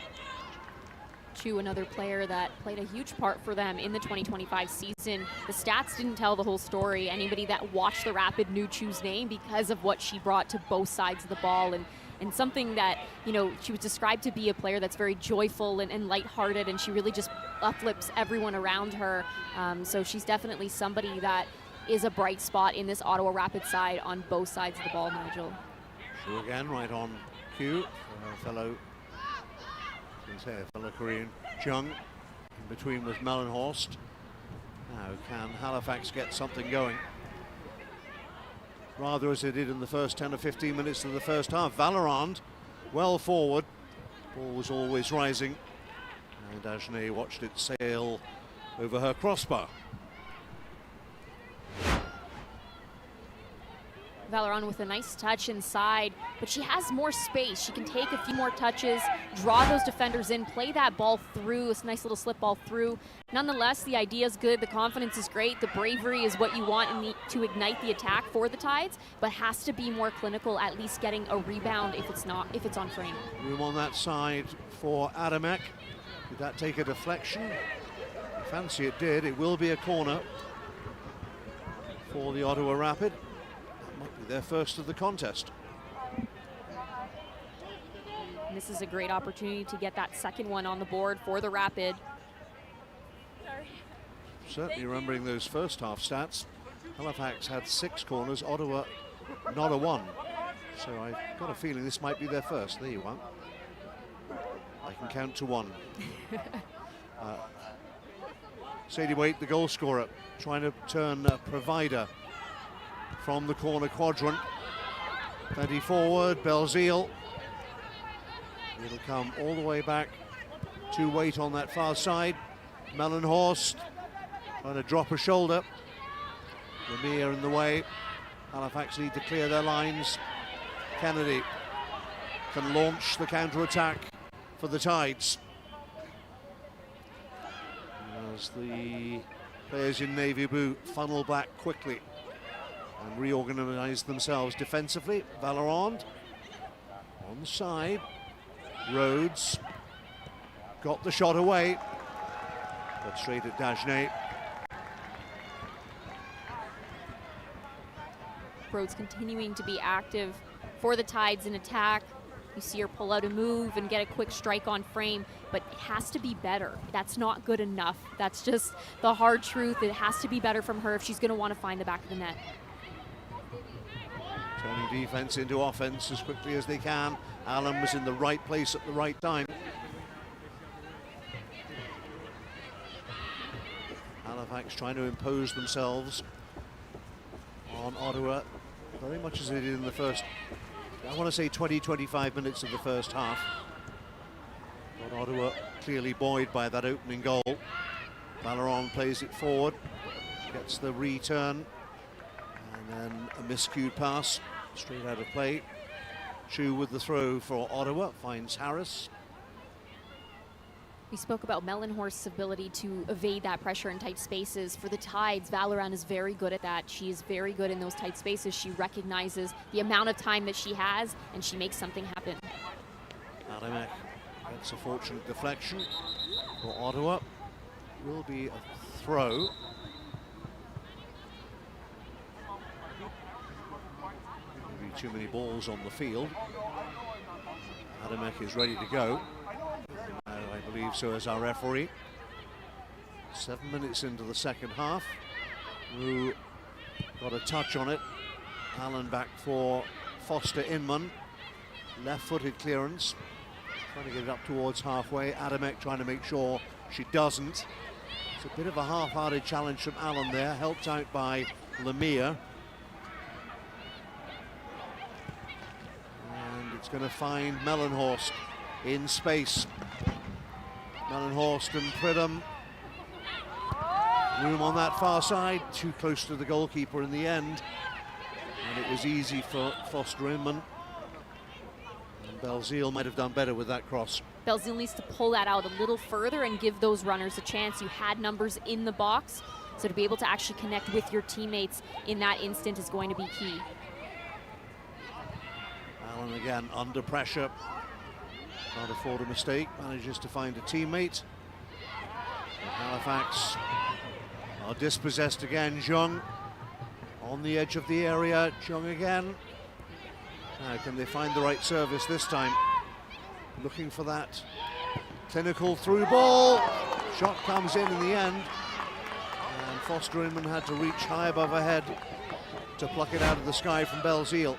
Chu, another player that played a huge part for them in the 2025 season. The stats didn't tell the whole story. Anybody that watched the Rapid knew Chu's name because of what she brought to both sides of the ball, and something that, you know, she was described to be a player that's very joyful and lighthearted, and she really just uplifts everyone around her. So she's definitely somebody that is a bright spot in this Ottawa Rapid side on both sides of the ball, Nigel. Chu again, right on cue for her fellow Korean, Jeong, in between with Melanhorst. Now, can Halifax get something going? Rather as they did in the first 10 or 15 minutes of the first half. Valorand well forward. Ball was always rising. And Dagenet watched it sail over her crossbar. Valeron with a nice touch inside, but she has more space. She can take a few more touches, draw those defenders in, play that ball through, a nice little slip ball through. Nonetheless, the idea is good, the confidence is great, the bravery is what you want to ignite the attack for the Tides, but has to be more clinical, at least getting a rebound if it's on frame. Room on that side for Adamek. Did that take a deflection? Fancy it did. It will be a corner for the Ottawa Rapid. That might be their first of the contest. And this is a great opportunity to get that second one on the board for the Rapid. Certainly remembering those first half stats, Halifax had 6 corners, Ottawa not a one. So I've got a feeling this might be their first. There you are. I can count to 1. Sadie Waite, the goal scorer, trying to turn Provider from the corner quadrant. 20 forward, Belzile. It'll come all the way back to Waite on that far side. Melanhorst trying to drop a shoulder. Lemire in the way. Halifax need to clear their lines. Kennedy can launch the counter-attack for the Tides. As the players in navy blue funnel back quickly and reorganize themselves defensively. Valeron on the side. Rhodes got the shot away, but straight at Dagenet. Rhodes continuing to be active for the Tides in attack. You see her pull out a move and get a quick strike on frame, but it has to be better. That's not good enough. That's just the hard truth. It has to be better from her if she's going to want to find the back of the net. Turning defense into offense as quickly as they can. Allen was in the right place at the right time. Halifax trying to impose themselves on Ottawa, very much as they did in the first, I want to say 20-25 minutes of the first half. But Ottawa clearly buoyed by that opening goal. Valeron plays it forward, gets the return, and then a miscued pass straight out of play. Chu with the throw for Ottawa, finds Harris. We spoke about Melanhorst's ability to evade that pressure in tight spaces. For the Tides, Valeron is very good at that. She is very good in those tight spaces. She recognizes the amount of time that she has, and she makes something happen. Adamek gets a fortunate deflection for Ottawa. Will be a throw. Maybe too many balls on the field. Adamek is ready to go. I believe so as our referee. 7 minutes into the second half. Who got a touch on it. Allen back for Foster Inman. Left-footed clearance. Trying to get it up towards halfway. Adamek trying to make sure she doesn't. It's a bit of a half-hearted challenge from Allen there, helped out by Lemire. And it's going to find Melanhorst in space. Melanhorst and Pridham. Room on that far side, too close to the goalkeeper in the end. And it was easy for Foster Inman. And Belzile might have done better with that cross. Belzile needs to pull that out a little further and give those runners a chance. You had numbers in the box, so to be able to actually connect with your teammates in that instant is going to be key. Allen again under pressure. Can't afford a mistake, manages to find a teammate. And Halifax are dispossessed again. Zhang on the edge of the area. Zhang again. Now can they find the right service this time? Looking for that clinical through ball. Shot comes in the end. And Foster Inman had to reach high above her head to pluck it out of the sky from Belzile.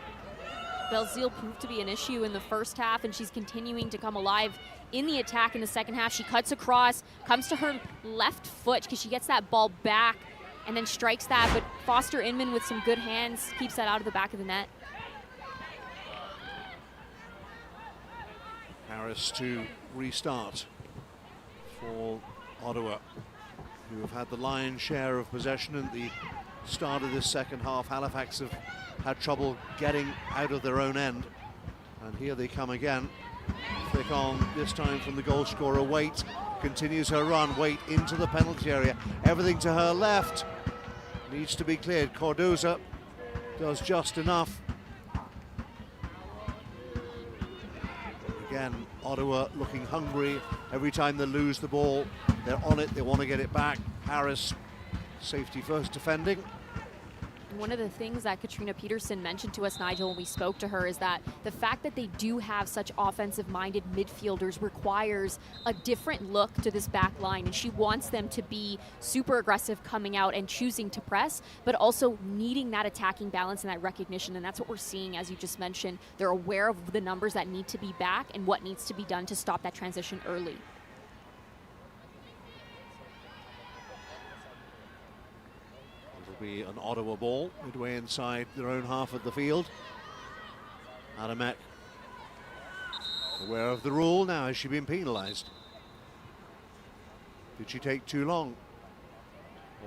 Belzile proved to be an issue in the first half, and she's continuing to come alive in the attack in the second half. She cuts across, comes to her left foot because she gets that ball back and then strikes that, but Foster Inman with some good hands keeps that out of the back of the net. Harris to restart for Ottawa, who have had the lion's share of possession at the start of this second half. Halifax have had trouble getting out of their own end. And here they come again. Thick on, this time from the goal scorer. Waite continues her run. Waite into the penalty area. Everything to her left. Needs to be cleared. Cardoza does just enough. Again, Ottawa looking hungry. Every time they lose the ball, they're on it. They want to get it back. Harris, safety first defending. One of the things that Katrina Peterson mentioned to us, Nigel, when we spoke to her, is that the fact that they do have such offensive-minded midfielders requires a different look to this back line, and she wants them to be super aggressive coming out and choosing to press, but also needing that attacking balance and that recognition, and that's what we're seeing, as you just mentioned. They're aware of the numbers that need to be back and what needs to be done to stop that transition early. Be an Ottawa ball midway inside their own half of the field. Adamek aware of the rule now. Has she been penalised? Did she take too long?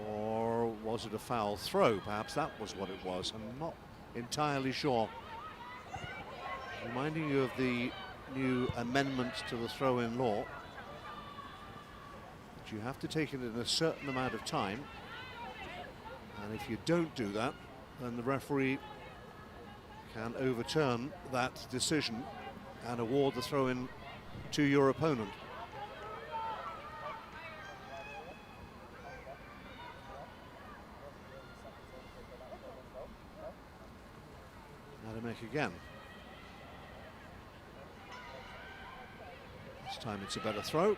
Or was it a foul throw? Perhaps that was what it was. I'm not entirely sure. Reminding you of the new amendment to the throw-in law. But you have to take it in a certain amount of time. And if you don't do that, then the referee can overturn that decision and award the throw-in to your opponent. Adamek again. This time it's a better throw.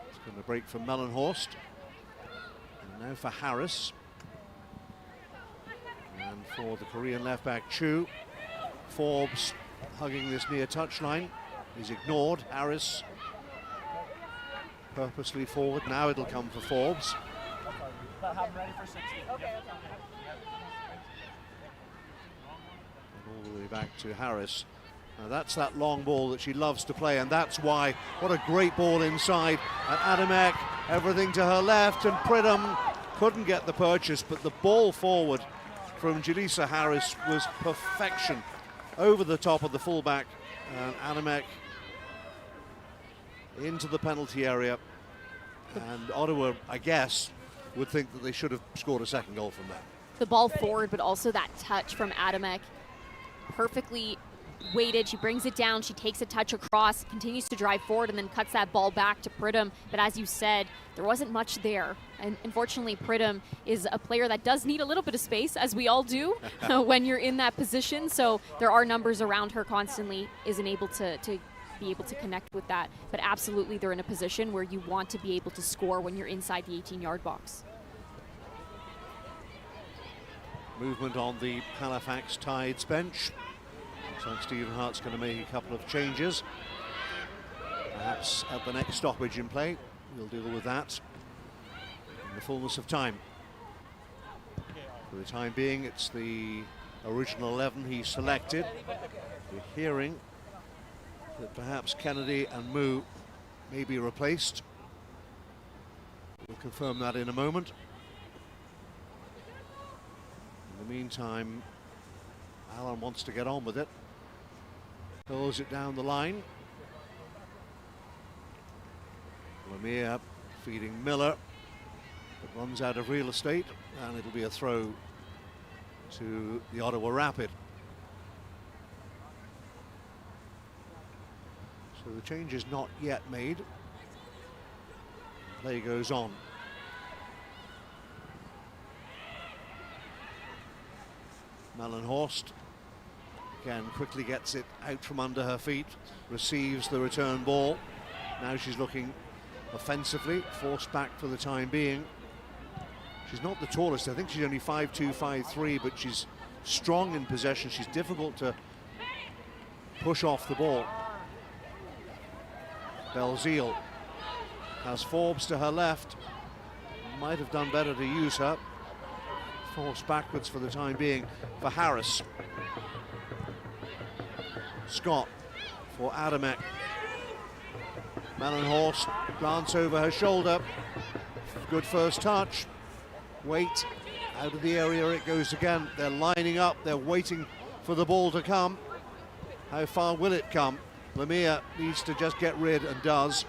It's going to break from Melanhorst. And now for Harris. And for the Korean left-back Chu. Forbes hugging this near touchline. He's ignored. Harris purposely forward. Now it'll come for Forbes. And all the way back to Harris. Now that's that long ball that she loves to play, and that's why. What a great ball inside. And Adamek, everything to her left, and Pridham couldn't get the purchase, but the ball forward from Julissa Harris was perfection. Over the top of the fullback, and Adamek into the penalty area. And Ottawa, I guess, would think that they should have scored a second goal from that. The ball forward, but also that touch from Adamek. Perfectly weighted, she brings it down, she takes a touch across, continues to drive forward, and then cuts that ball back to Pridham. But as you said, there wasn't much there. And unfortunately, Pridham is a player that does need a little bit of space, as we all do, when you're in that position. So there are numbers around her constantly, isn't able to be able to connect with that. But absolutely, they're in a position where you want to be able to score when you're inside the 18-yard box. Movement on the Halifax Tides bench. Looks like Stephen Hart's going to make a couple of changes. Perhaps at the next stoppage in play, we'll deal with that in the fullness of time. For the time being, it's the original 11 he selected. We're hearing that perhaps Kennedy and Moo may be replaced. We'll confirm that in a moment. In the meantime, Allen wants to get on with it. Pulls it down the line. Lemire feeding Miller. It runs out of real estate, and it'll be a throw to the Ottawa Rapid. So the change is not yet made. Play goes on. Melanhorst again quickly gets it out from under her feet, receives the return ball. Now she's looking offensively, forced back for the time being. She's not the tallest, I think she's only 5'2", 5'3", but she's strong in possession. She's difficult to push off the ball. Belzile has Forbes to her left. Might have done better to use her. Forced backwards for the time being for Harris. Scott for Adamek. Melanhorst glance over her shoulder. Good first touch. Wait, Out of the area it goes again. They're lining up, they're waiting for the ball to come. How far will it come? Lemire needs to just get rid and does.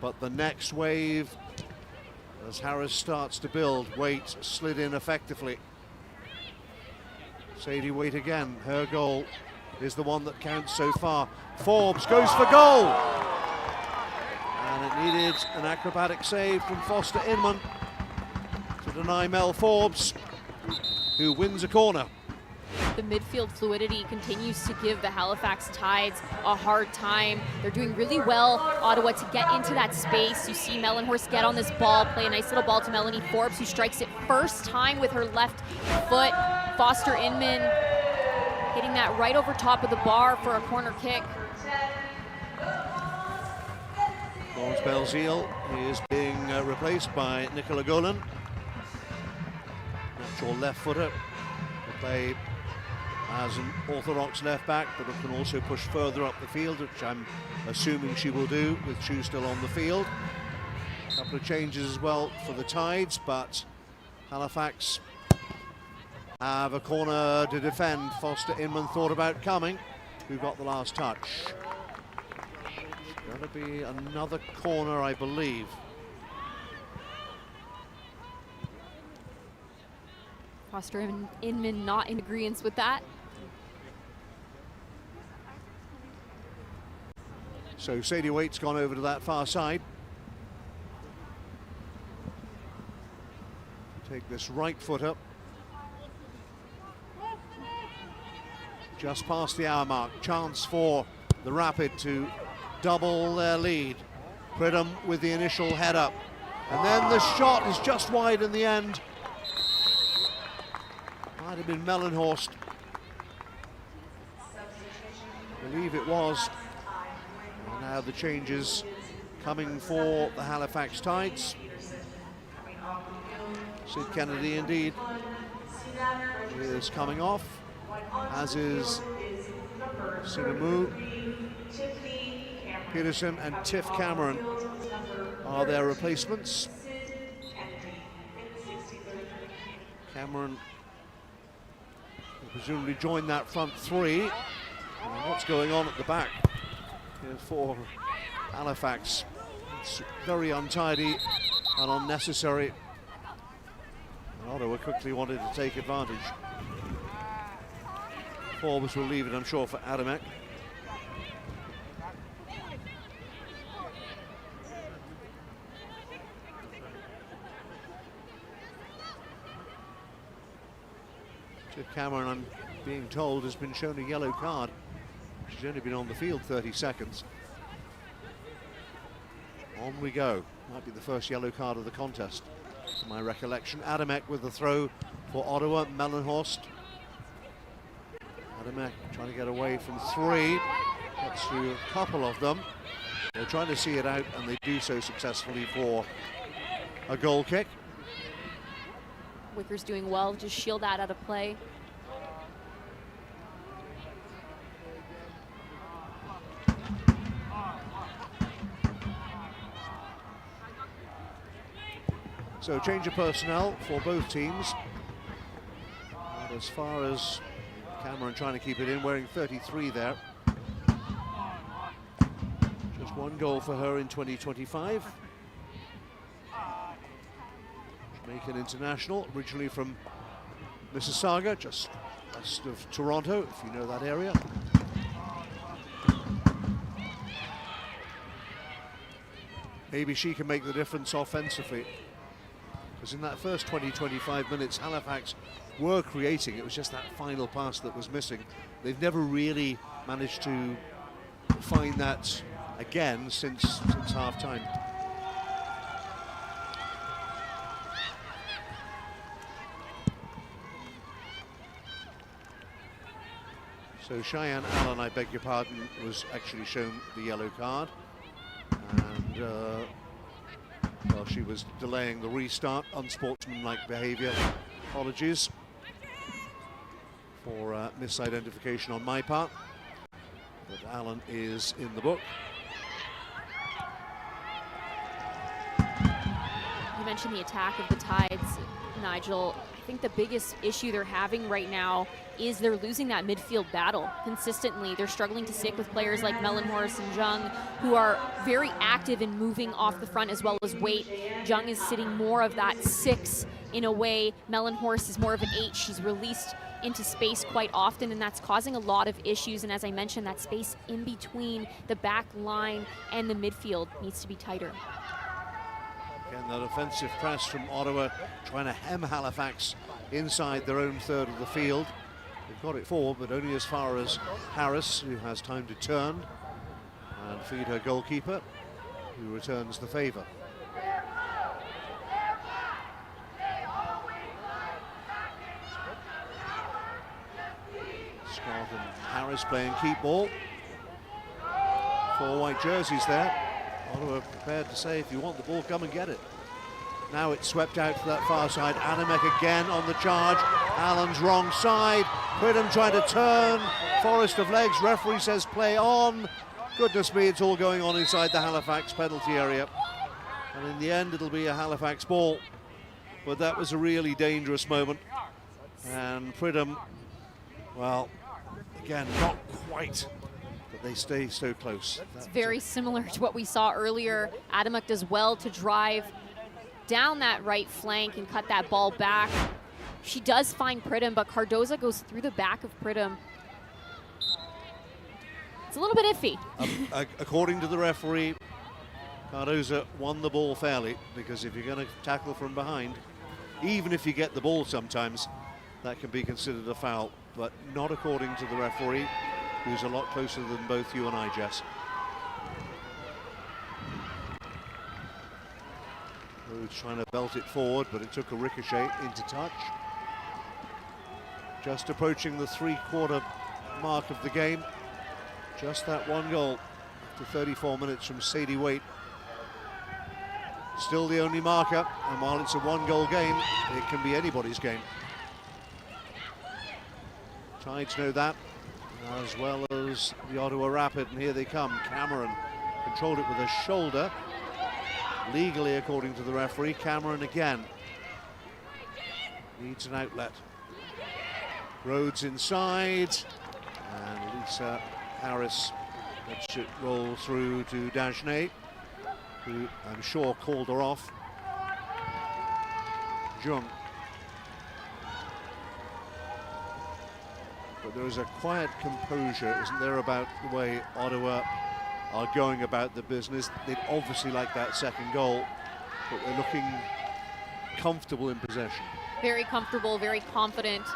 But the next wave, as Harris starts to build, Waite slid in effectively. Sadie Waite again, her goal is the one that counts so far. Forbes goes for goal! And it needed an acrobatic save from Foster Inman to deny Mel Forbes, who wins a corner. The midfield fluidity continues to give the Halifax Tides a hard time. They're doing really well, Ottawa, to get into that space. You see Melanhorst get on this ball, play a nice little ball to Melanie Forbes, who strikes it first time with her left foot. Foster Inman hitting that right over top of the bar for a corner kick. Lawrence Belzile is being replaced by Nicola Golan. Natural left footer to play as an orthodox left back, but it can also push further up the field, which I'm assuming she will do with Chu still on the field. A couple of changes as well for the Tides, but Halifax have a corner to defend. Foster Inman thought about coming, who got the last touch. It's going to be another corner, I believe. Foster Inman not in agreement with that. So Sadie Waite's gone over to that far side. Take this right foot up. Just past the hour mark. Chance for the Rapid to double their lead. Pridham with the initial head up. And then the shot is just wide in the end. Might have been Melanhorst. I believe it was. And now the changes coming for the Halifax Tides. Sid Kennedy indeed is coming off, as is Sinamu. Peterson and Tiff Cameron are their replacements. Cameron will presumably join that front three. And what's going on at the back here for Halifax? It's very untidy and unnecessary. And Ottawa quickly wanted to take advantage. Forbes will leave it, I'm sure, for Adamek. Tiff Cameron, I'm being told, has been shown a yellow card. She's only been on the field 30 seconds. On we go. Might be the first yellow card of the contest, to my recollection. Adamek with the throw for Ottawa. Melanhorst. Adamek trying to get away from three. Gets through a couple of them. They're trying to see it out, and they do so successfully for a goal kick. Wickers doing well, just shield that out of play. So change of personnel for both teams. And as far as Cameron trying to keep it in, wearing 33 there. Just one goal for her in 2025. Jamaican international, originally from Mississauga, just west of Toronto, if you know that area. Maybe she can make the difference offensively. Because in that first 20-25 minutes, Halifax were creating. It was just that final pass that was missing. They've never really managed to find that again since half-time. So Cheyenne Allen, I beg your pardon, was actually shown the yellow card. And well, she was delaying the restart, unsportsmanlike behaviour. Apologies for misidentification on my part. But Allen is in the book. You mentioned the attack of the Tides, Nigel. I think the biggest issue they're having right now is they're losing that midfield battle consistently. They're struggling to stick with players like Melanhorst and Jung, who are very active in moving off the front as well as weight. Jung is sitting more of that 6 in a way. Melanhorst is more of an 8. She's released into space quite often, and that's causing a lot of issues. And as I mentioned, that space in between the back line and the midfield needs to be tighter. Again, that offensive press from Ottawa trying to hem Halifax inside their own third of the field. They've got it forward, but only as far as Harris, who has time to turn and feed her goalkeeper, who returns the favour. Scott and Harris playing keep ball. 4 white jerseys there. Ottawa prepared to say, if you want the ball, come and get it. Now it's swept out to that far side. Adamek again on the charge. Allen's wrong side. Pridham trying to turn. Forest of legs. Referee says play on. Goodness me, it's all going on inside the Halifax penalty area. And in the end, it'll be a Halifax ball. But that was a really dangerous moment. And Pridham, well, again, not quite. They stay so close. It's very similar to what we saw earlier. Adamek does well to drive down that right flank and cut that ball back. She does find Pridham, but Cardoza goes through the back of Pridham. It's a little bit iffy. According to the referee, Cardoza won the ball fairly, because if you're going to tackle from behind, even if you get the ball sometimes, that can be considered a foul, but not according to the referee, who's a lot closer than both you and I, Jess. Rhodes trying to belt it forward, but it took a ricochet into touch. Just approaching the 3/4 mark of the game. Just that 1 goal after 34 minutes from Sadie Waite. Still the only marker, and while it's a 1-goal game, it can be anybody's game. Tides know that, as well as the Ottawa Rapid, and here they come. Cameron controlled it with a shoulder, legally according to the referee. Cameron again needs an outlet. Rhodes inside, and Lisa Harris lets it roll through to Dagenet, who I'm sure called her off. Jung. But there is a quiet composure, isn't there, about the way Ottawa are going about the business. They'd obviously like that second goal, but they're looking comfortable in possession. Very comfortable, very confident.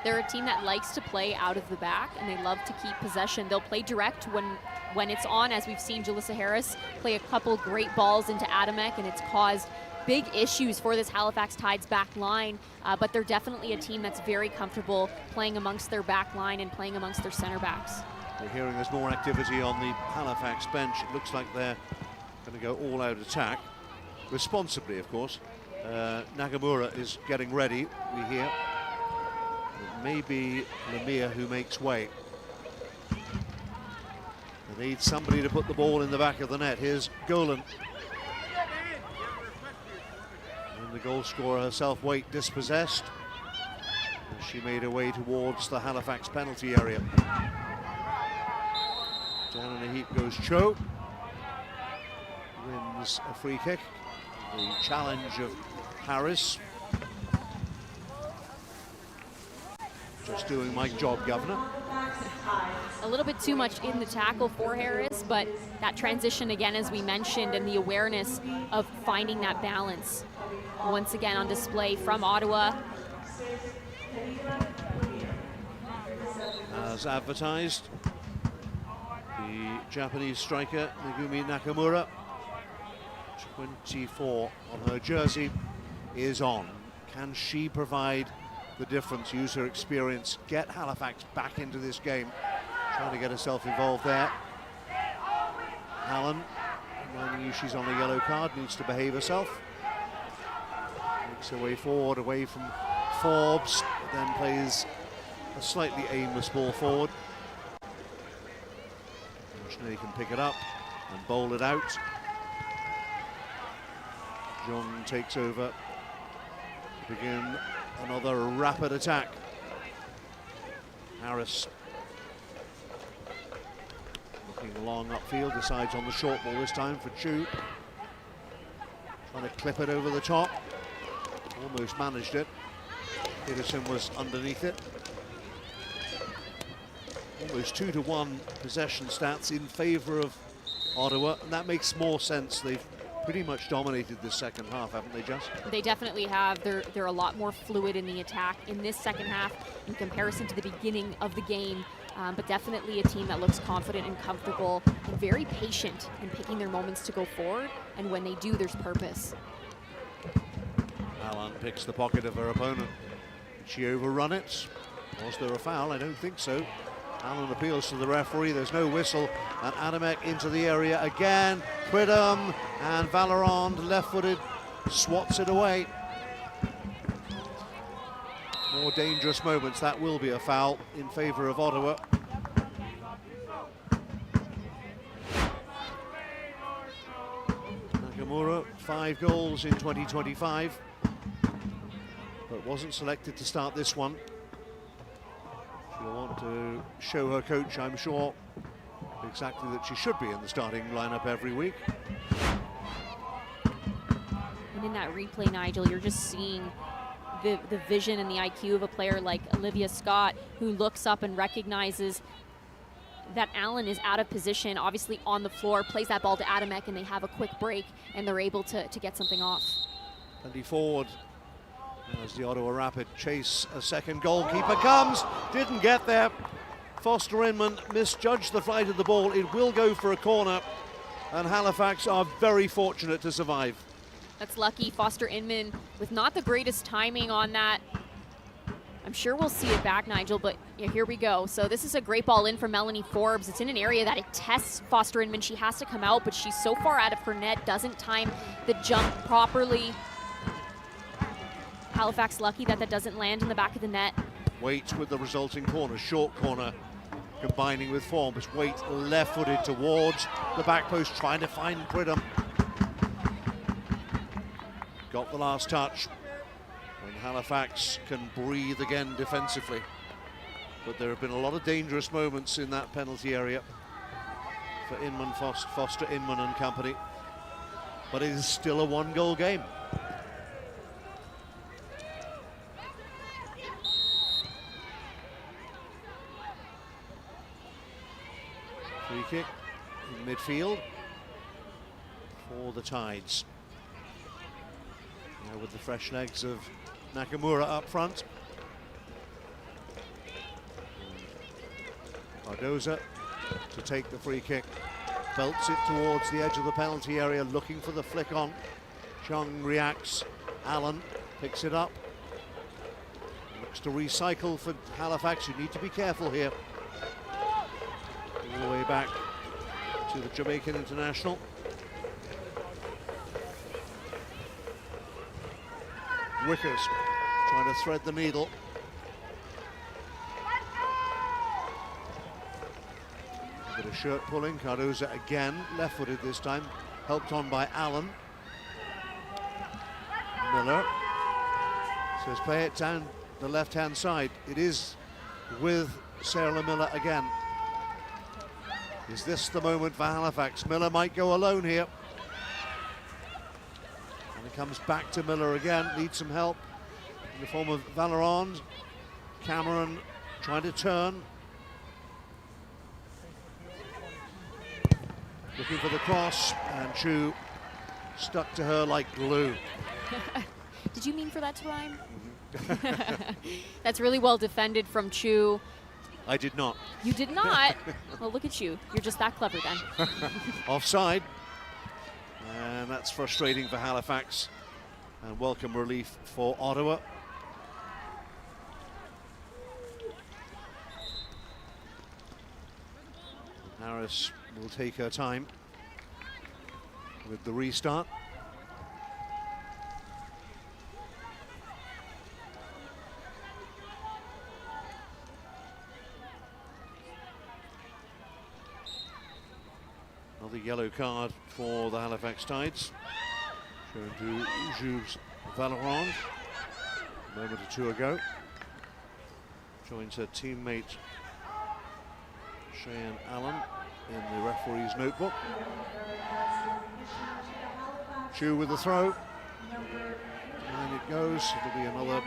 They're a team that likes to play out of the back, and they love to keep possession. They'll play direct when it's on, as we've seen Jalissa Harris play a couple great balls into Adamek, and it's caused big issues for this Halifax Tides back line, but they're definitely a team that's very comfortable playing amongst their back line and playing amongst their center backs. We're hearing there's more activity on the Halifax bench. It looks like they're going to go all-out attack, responsibly, of course. Nagamura is getting ready, we hear. It may be Lemire who makes way. They need somebody to put the ball in the back of the net. Here's Golan. And the goal scorer herself, Waite, dispossessed. And she made her way towards the Halifax penalty area. Down in a heap goes Cho. Wins a free kick. The challenge of Harris. Just doing my job, Governor. A little bit too much in the tackle for Harris, but that transition again, as we mentioned, and the awareness of finding that balance once again on display from Ottawa. As advertised, the Japanese striker Megumi Nakamura, 24 on her jersey, is on. Can she provide the difference, use her experience, get Halifax back into this game? Trying to get herself involved there. Allen, reminding you she's on a yellow card, needs to behave herself. Makes her way forward, away from Forbes, then plays a slightly aimless ball forward. Dagenet can pick it up and bowl it out. Jung takes over to begin another rapid attack. Harris looking long upfield, decides on the short ball this time for Chu. Trying to clip it over the top. Almost managed it. Peterson was underneath it. Almost 2-to-1 possession stats in favour of Ottawa, and that makes more sense. They've pretty much dominated this second half, haven't they, Jess? They definitely have. They're a lot more fluid in the attack in this second half in comparison to the beginning of the game. But definitely a team that looks confident and comfortable and very patient in picking their moments to go forward. And when they do, there's purpose. Allen picks the pocket of her opponent. Did she overrun it? Was there a foul? I don't think so. Allen appeals to the referee. There's no whistle. And Adamek into the area again. Pridham and Valerand, left-footed, swats it away. More dangerous moments. That will be a foul in favour of Ottawa. Nakamura, 5 goals in 2025, but wasn't selected to start this one. She'll want to show her coach, I'm sure, exactly that she should be in the starting lineup every week. And in that replay, Nigel, you're just seeing the vision and the IQ of a player like Olivia Scott, who looks up and recognizes that Allen is out of position, obviously on the floor, plays that ball to Adamek, and they have a quick break, and they're able to get something off. Plenty forward as the Ottawa Rapid chase a second. Goalkeeper comes, didn't get there. Foster Inman misjudged the flight of the ball. It will go for a corner, and Halifax are very fortunate to survive. That's lucky. Foster Inman with not the greatest timing on that. I'm sure we'll see it back, Nigel, but yeah, here we go. So this is a great ball in from Melanie Forbes. It's in an area that it tests Foster Inman. She has to come out, but she's so far out of her net, doesn't time the jump properly. Halifax lucky that doesn't land in the back of the net. Waite with the resulting corner, short corner, combining with Forbes. Waite left-footed towards the back post, trying to find Pridham. Got the last touch when Halifax can breathe again defensively. But there have been a lot of dangerous moments in that penalty area for Inman, Foster Inman and company. But it is still a 1-goal game. Free kick in midfield for the Tides. Now with the fresh legs of Nakamura up front. Cardoza to take the free kick. Belts it towards the edge of the penalty area, looking for the flick on. Chung reacts. Allen picks it up. Looks to recycle for Halifax. You need to be careful here. All the way back to the Jamaican international. Wickers trying to thread the needle. A bit of shirt pulling. Cardoza again, left-footed this time, helped on by Allen. Miller says play it down the left-hand side. It is with Sarah Miller again. Is this the moment for Halifax? Miller might go alone here. And it comes back to Miller again, needs some help in the form of Valerand. Cameron trying to turn. Looking for the cross, and Chu stuck to her like glue. Did you mean for that to rhyme? That's really well defended from Chu. I did not. You did not? Well, look at you. You're just that clever then. Offside. And that's frustrating for Halifax. And welcome relief for Ottawa. Harris will take her time with the restart. Another yellow card for the Halifax Tides. Shown to Jules Valorand a moment or two ago. Joins her teammate Cheyenne Allen in the referee's notebook. Chu with the throw. And it goes. It'll be another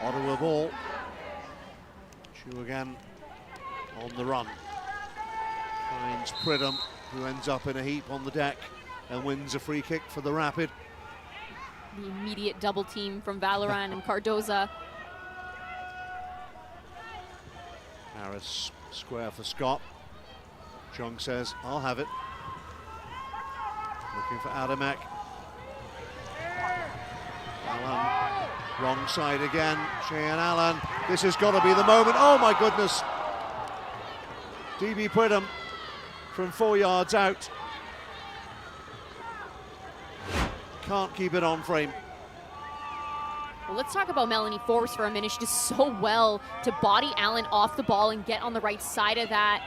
Ottawa ball. Chu again on the run. Finds Pridham, who ends up in a heap on the deck and wins a free kick for the Rapid. The immediate double team from Valorant and Cardoza. Harris square for Scott. Chung says, I'll have it. Looking for Adamek. Allen, wrong side again. Cheyenne Allen. This has got to be the moment. Oh my goodness. DB Pridham from 4 yards out. Can't keep it on frame. Well, let's talk about Melanie Forbes for a minute. She does so well to body Allen off the ball and get on the right side of that.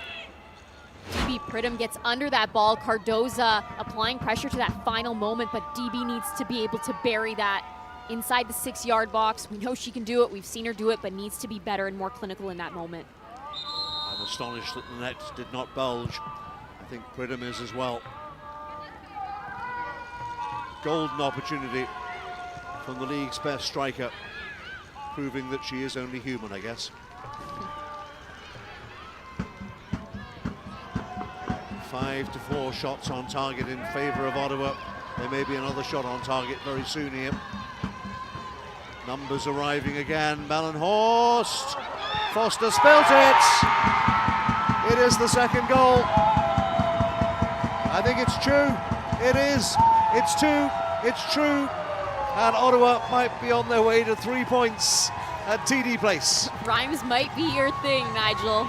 DB Pridham gets under that ball. Cardoza applying pressure to that final moment, but DB needs to be able to bury that inside the 6-yard box. We know she can do it. We've seen her do it, but needs to be better and more clinical in that moment. I'm astonished that the net did not bulge. I think Pridham is as well. Golden opportunity from the league's best striker, proving that she is only human, I guess. 5-4 shots on target in favour of Ottawa. There may be another shot on target very soon here. Numbers arriving again. Melanhorst. Foster spilt it. It is the second goal. I think it's true. It is. It's two. It's true. And Ottawa might be on their way to 3 points at TD Place. Rhymes might be your thing, Nigel.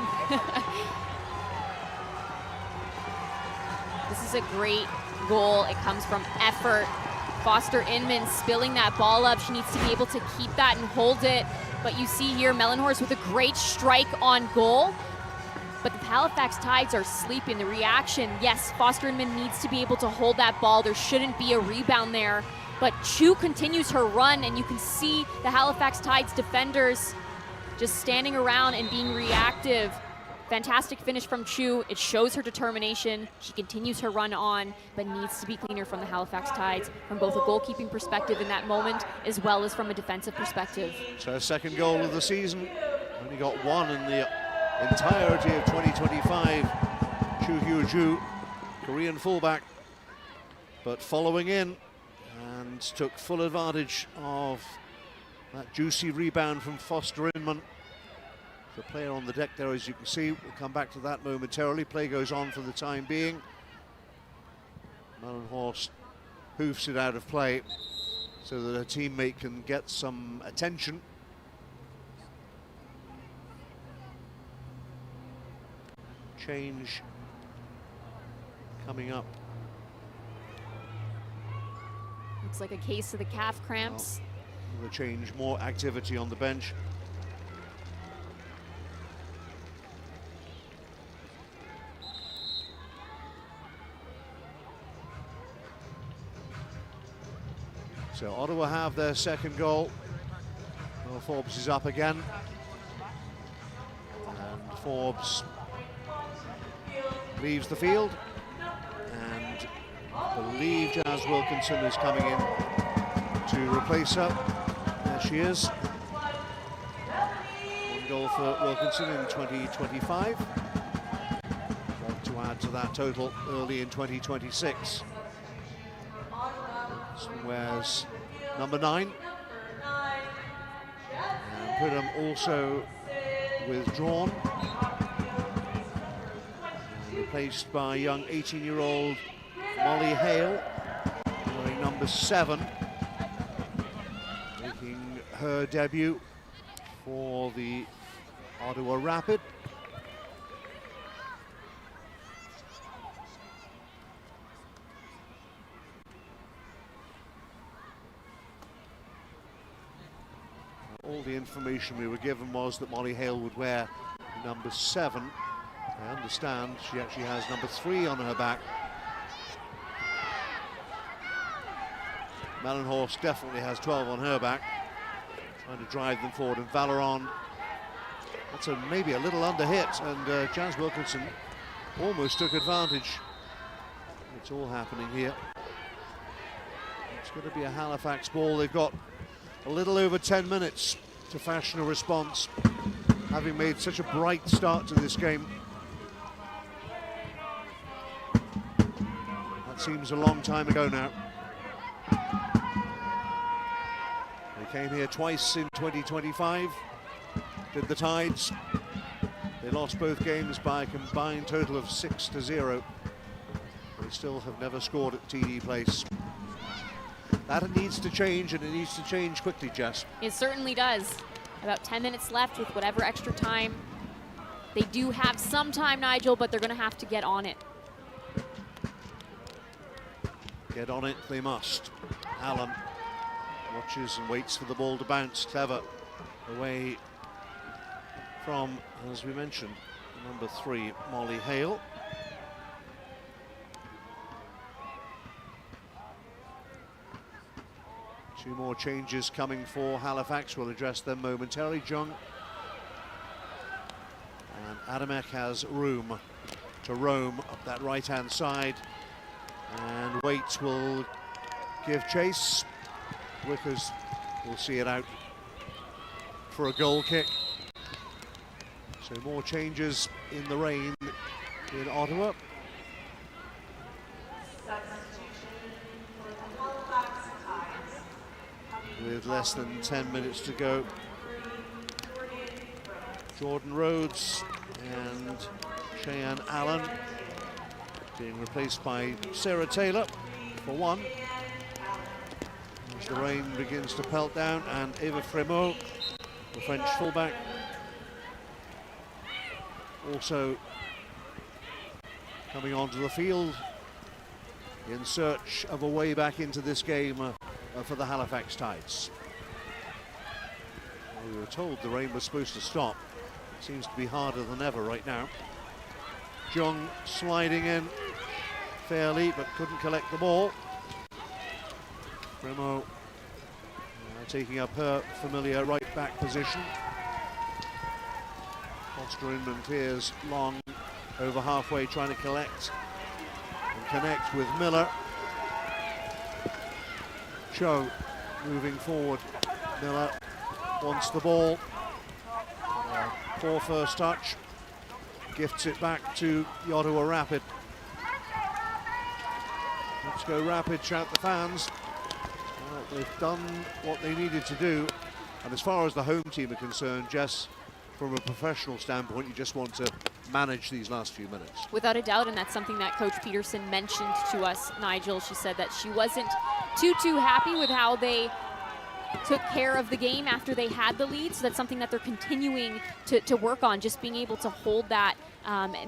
This is a great goal. It comes from effort. Foster Inman spilling that ball up. She needs to be able to keep that and hold it. But you see here Melanhorst with a great strike on goal. But the Halifax Tides are sleeping. The reaction, yes, Foster Inman needs to be able to hold that ball. There shouldn't be a rebound there. But Chu continues her run, and you can see the Halifax Tides defenders just standing around and being reactive. Fantastic finish from Chu. It shows her determination. She continues her run on, but needs to be cleaner from the Halifax Tides from both a goalkeeping perspective in that moment, as well as from a defensive perspective. It's her second goal of the season. Only got one in the entirety of 2025. Chu Hyo-ju, Korean fullback, but following in and took full advantage of that juicy rebound from Foster Inman. The player on the deck there, as you can see. We'll come back to that momentarily. Play goes on for the time being. Melanhorst hoofs it out of play so that her teammate can get some attention. Change coming up. Looks like a case of the calf cramps. Well, the change, more activity on the bench. So Ottawa have their second goal. Well, Forbes is up again. And Forbes leaves the field. And I believe Jazz Wilkinson is coming in to replace her. There she is. One goal for Wilkinson in 2025. One to add to that total early in 2026. Wears number 9. And Pridham also withdrawn. And replaced by young 18-year-old Molly Hale, wearing number 7. Making her debut for the Ottawa Rapid. All the information we were given was that Molly Hale would wear number 7. I understand she actually has number 3 on her back. Melanhorst definitely has 12 on her back, trying to drive them forward, and Valeron, that's maybe a little under hit, and Jazz Wilkinson almost took advantage. It's all happening here. It's going to be a Halifax ball. They've got a little over 10 minutes to fashion a response, having made such a bright start to this game. That seems a long time ago now. They came here twice in 2025, did the Tides. They lost both games by a combined total of 6-0. They still have never scored at TD Place. That needs to change, and it needs to change quickly, Jess. It certainly does. About 10 minutes left with whatever extra time. They do have some time, Nigel, but they're going to have to get on it. Get on it they must. Allen watches and waits for the ball to bounce. Clever away from, as we mentioned, number 3, Molly Hale. Two more changes coming for Halifax. We'll address them momentarily. Jung and Adamek has room to roam up that right-hand side, and Waite will give chase. Wickers will see it out for a goal kick. So more changes in the rain in Ottawa. With less than 10 minutes to go, Jordan Rhodes and Cheyenne Allen being replaced by Sarah Taylor for one. As the rain begins to pelt down, and Eva Frémaux, the French fullback, also coming onto the field in search of a way back into this game for the Halifax Tides. Well, we were told the rain was supposed to stop. It seems to be harder than ever right now. Jung sliding in fairly, but couldn't collect the ball. Frémaux taking up her familiar right back position. Foster Inman clears long over halfway, trying to collect and connect with Miller. Cho moving forward. Miller wants the ball. Poor first touch. Gifts it back to the Ottawa Rapid. Let's go Rapid, shout the fans. Well, they've done what they needed to do. And as far as the home team are concerned, Jess, from a professional standpoint, you just want to manage these last few minutes. Without a doubt, and that's something that Coach Peterson mentioned to us, Nigel. She said that she wasn't too happy with how they took care of the game after they had the lead, so that's something that they're continuing to work on, just being able to hold that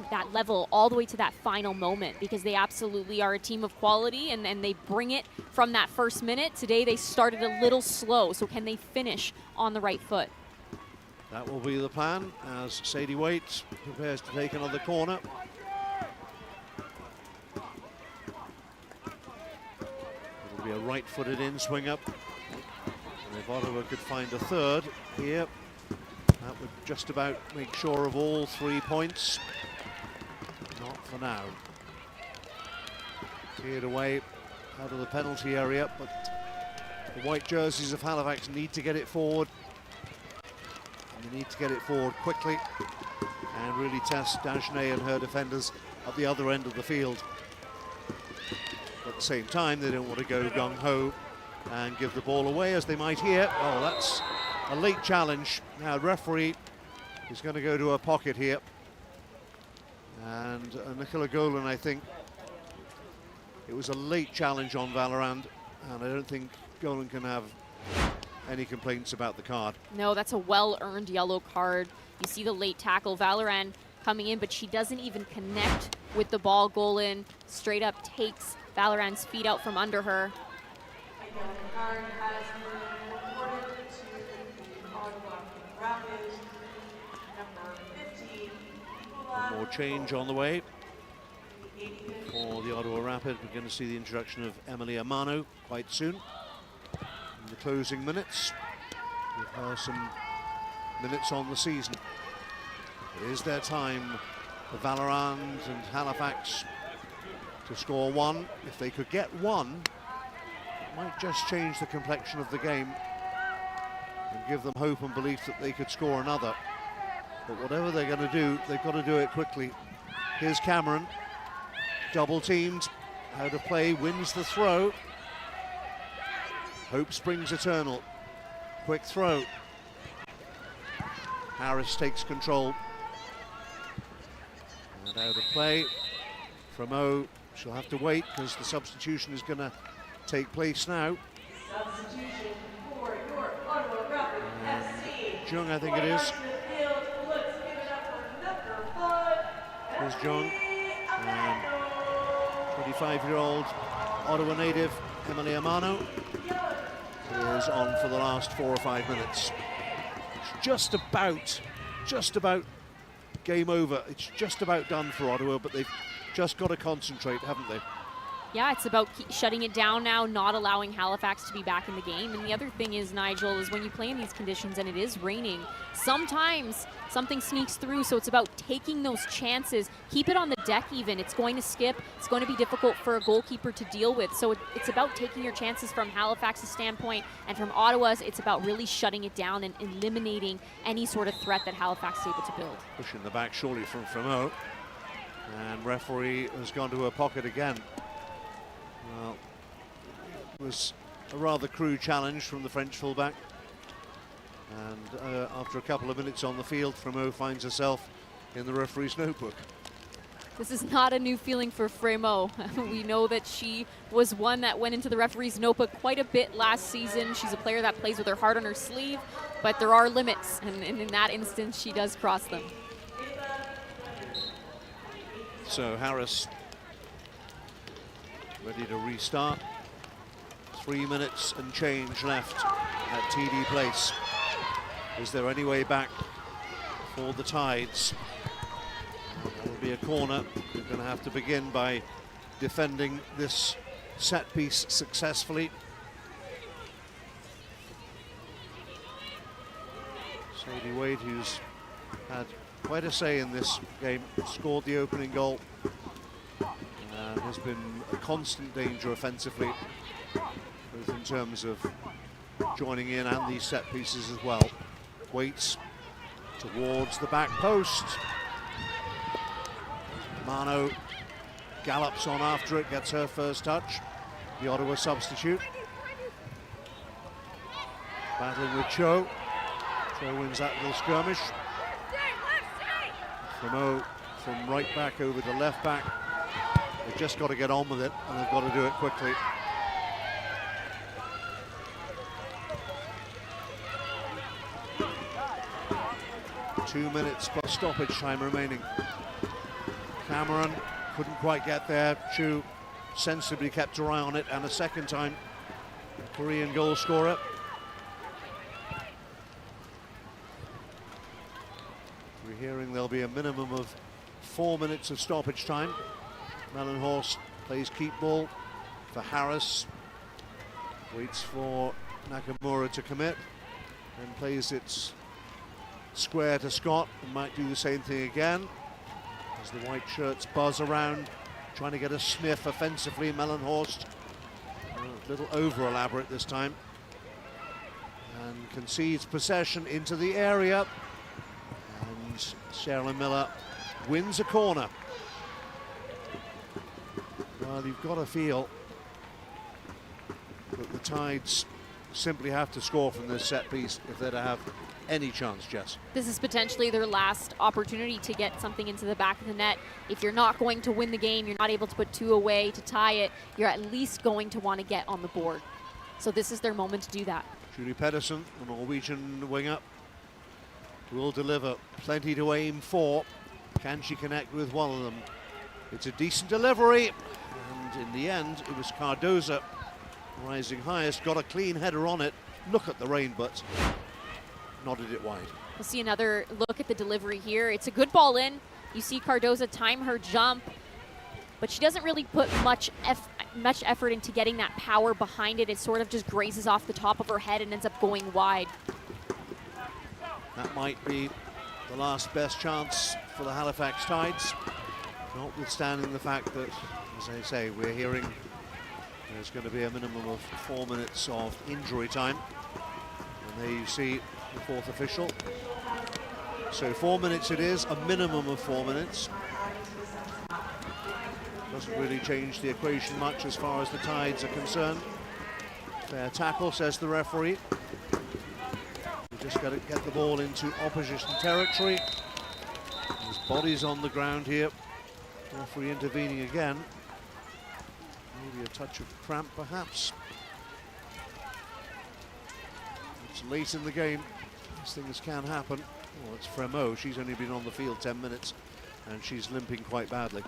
that level all the way to that final moment, because they absolutely are a team of quality, and they bring it from that first minute. Today they started a little slow, so can they finish on the right foot? That will be the plan as Sadie Waite prepares to take another corner. It'll be a right-footed in swing up. And if Ottawa could find a third here, that would just about make sure of all 3 points. Not for now. Cleared away out of the penalty area, but the white jerseys of Halifax need to get it forward. And they need to get it forward quickly and really test Dagenet and her defenders at the other end of the field. But at the same time, they don't want to go gung-ho and give the ball away, as they might here. Oh, that's a late challenge. Now, referee is going to go to a pocket here. And Nicola Golan, I think, it was a late challenge on Valorand, and I don't think Golan can have any complaints about the card. No, that's a well-earned yellow card. You see the late tackle, Valoran coming in, but she doesn't even connect with the ball. Golan straight up takes Valoran's feet out from under her. One more change on the way for the Ottawa Rapid. We're going to see the introduction of Emily Amano quite soon. in the closing minutes. Give her some minutes on the season. It is their time, the Valorant and Halifax, to score one. If they could get one, it might just change the complexion of the game and give them hope and belief that they could score another. But whatever they're going to do, they've got to do it quickly. Here's Cameron, double teamed, out of play, wins the throw. Hope springs eternal. Quick throw. Harris takes control. And out of play. From O, she'll have to wait because the substitution is going to take place now. Substitution for your Ottawa Rapid FC. Jung, I think it is. Here's Jung. And 25-year-old Ottawa native Emily Amano is on for the last 4 or 5 minutes. It's just about game over. It's just about done for Ottawa, but they've just got to concentrate, haven't they? Yeah, it's about shutting it down now, not allowing Halifax to be back in the game. And the other thing is, Nigel, is when you play in these conditions and it is raining, sometimes something sneaks through, so it's about taking those chances. Keep it on the deck even. It's going to skip. It's going to be difficult for a goalkeeper to deal with. So it's about taking your chances from Halifax's standpoint, and from Ottawa's, it's about really shutting it down and eliminating any sort of threat that Halifax is able to build. Pushing the back surely from Fremo. And referee has gone to her pocket again. Well, it was a rather crude challenge from the French fullback. And after a couple of minutes on the field, Fremo finds herself in the referee's notebook. This is not a new feeling for Fremo. We know that she was one that went into the referee's notebook quite a bit last season. She's a player that plays with her heart on her sleeve, but there are limits, and in that instance, she does cross them. So Harris ready to restart. 3 minutes and change left at TD Place. Is there any way back for the Tides? There will be a corner. They're going to have to begin by defending this set piece successfully. Sadie Wade, who's had quite a say in this game, scored the opening goal and has been a constant danger offensively, both in terms of joining in and these set pieces as well. Waits towards the back post. Mano gallops on after it, gets her first touch. The Ottawa substitute. Battling with Cho. Cho wins that little skirmish. Fremo from right back over to left back. They've just got to get on with it, and they've got to do it quickly. Two minutes plus stoppage time remaining. Cameron couldn't quite get there. Chu sensibly kept her eye on it, and a second time, a Korean goal scorer. We're hearing there'll be a minimum of 4 minutes of stoppage time. Melanhorst plays keep ball for Harris. Waits for Nakamura to commit and plays it square to Scott, and might do the same thing again as the white shirts buzz around, trying to get a sniff offensively. Melanhorst a little over elaborate this time, and concedes possession into the area, and Sherilyn Miller wins a corner. Well, you've got to feel that the Tides simply have to score from this set piece if they're to have any chance, Jess. This is potentially their last opportunity to get something into the back of the net. If you're not going to win the game, you're not able to put two away to tie it, you're at least going to want to get on the board. So this is their moment to do that. Julie Pedersen, the Norwegian winger, will deliver. Plenty to aim for. Can she connect with one of them? It's a decent delivery, and in the end, it was Cardoza rising highest, got a clean header on it. Look at the rain, but nodded it wide. We'll see another look at the delivery here. It's a good ball in. You see Cardoza time her jump, but she doesn't really put much much effort into getting that power behind it. It sort of just grazes off the top of her head and ends up going wide. That might be the last best chance for the Halifax Tides, notwithstanding the fact that, as I say, we're hearing there's going to be a minimum of 4 minutes of injury time. And there you see the fourth official. So 4 minutes it is, a minimum of 4 minutes. Doesn't really change the equation much as far as the Tides are concerned. Fair tackle, says the referee. We just got to get the ball into opposition territory. There's bodies on the ground here. Referee intervening again. Maybe a touch of cramp, perhaps. It's late in the game. These things can happen. Oh, it's Fremo. She's only been on the field 10 minutes, and she's limping quite badly.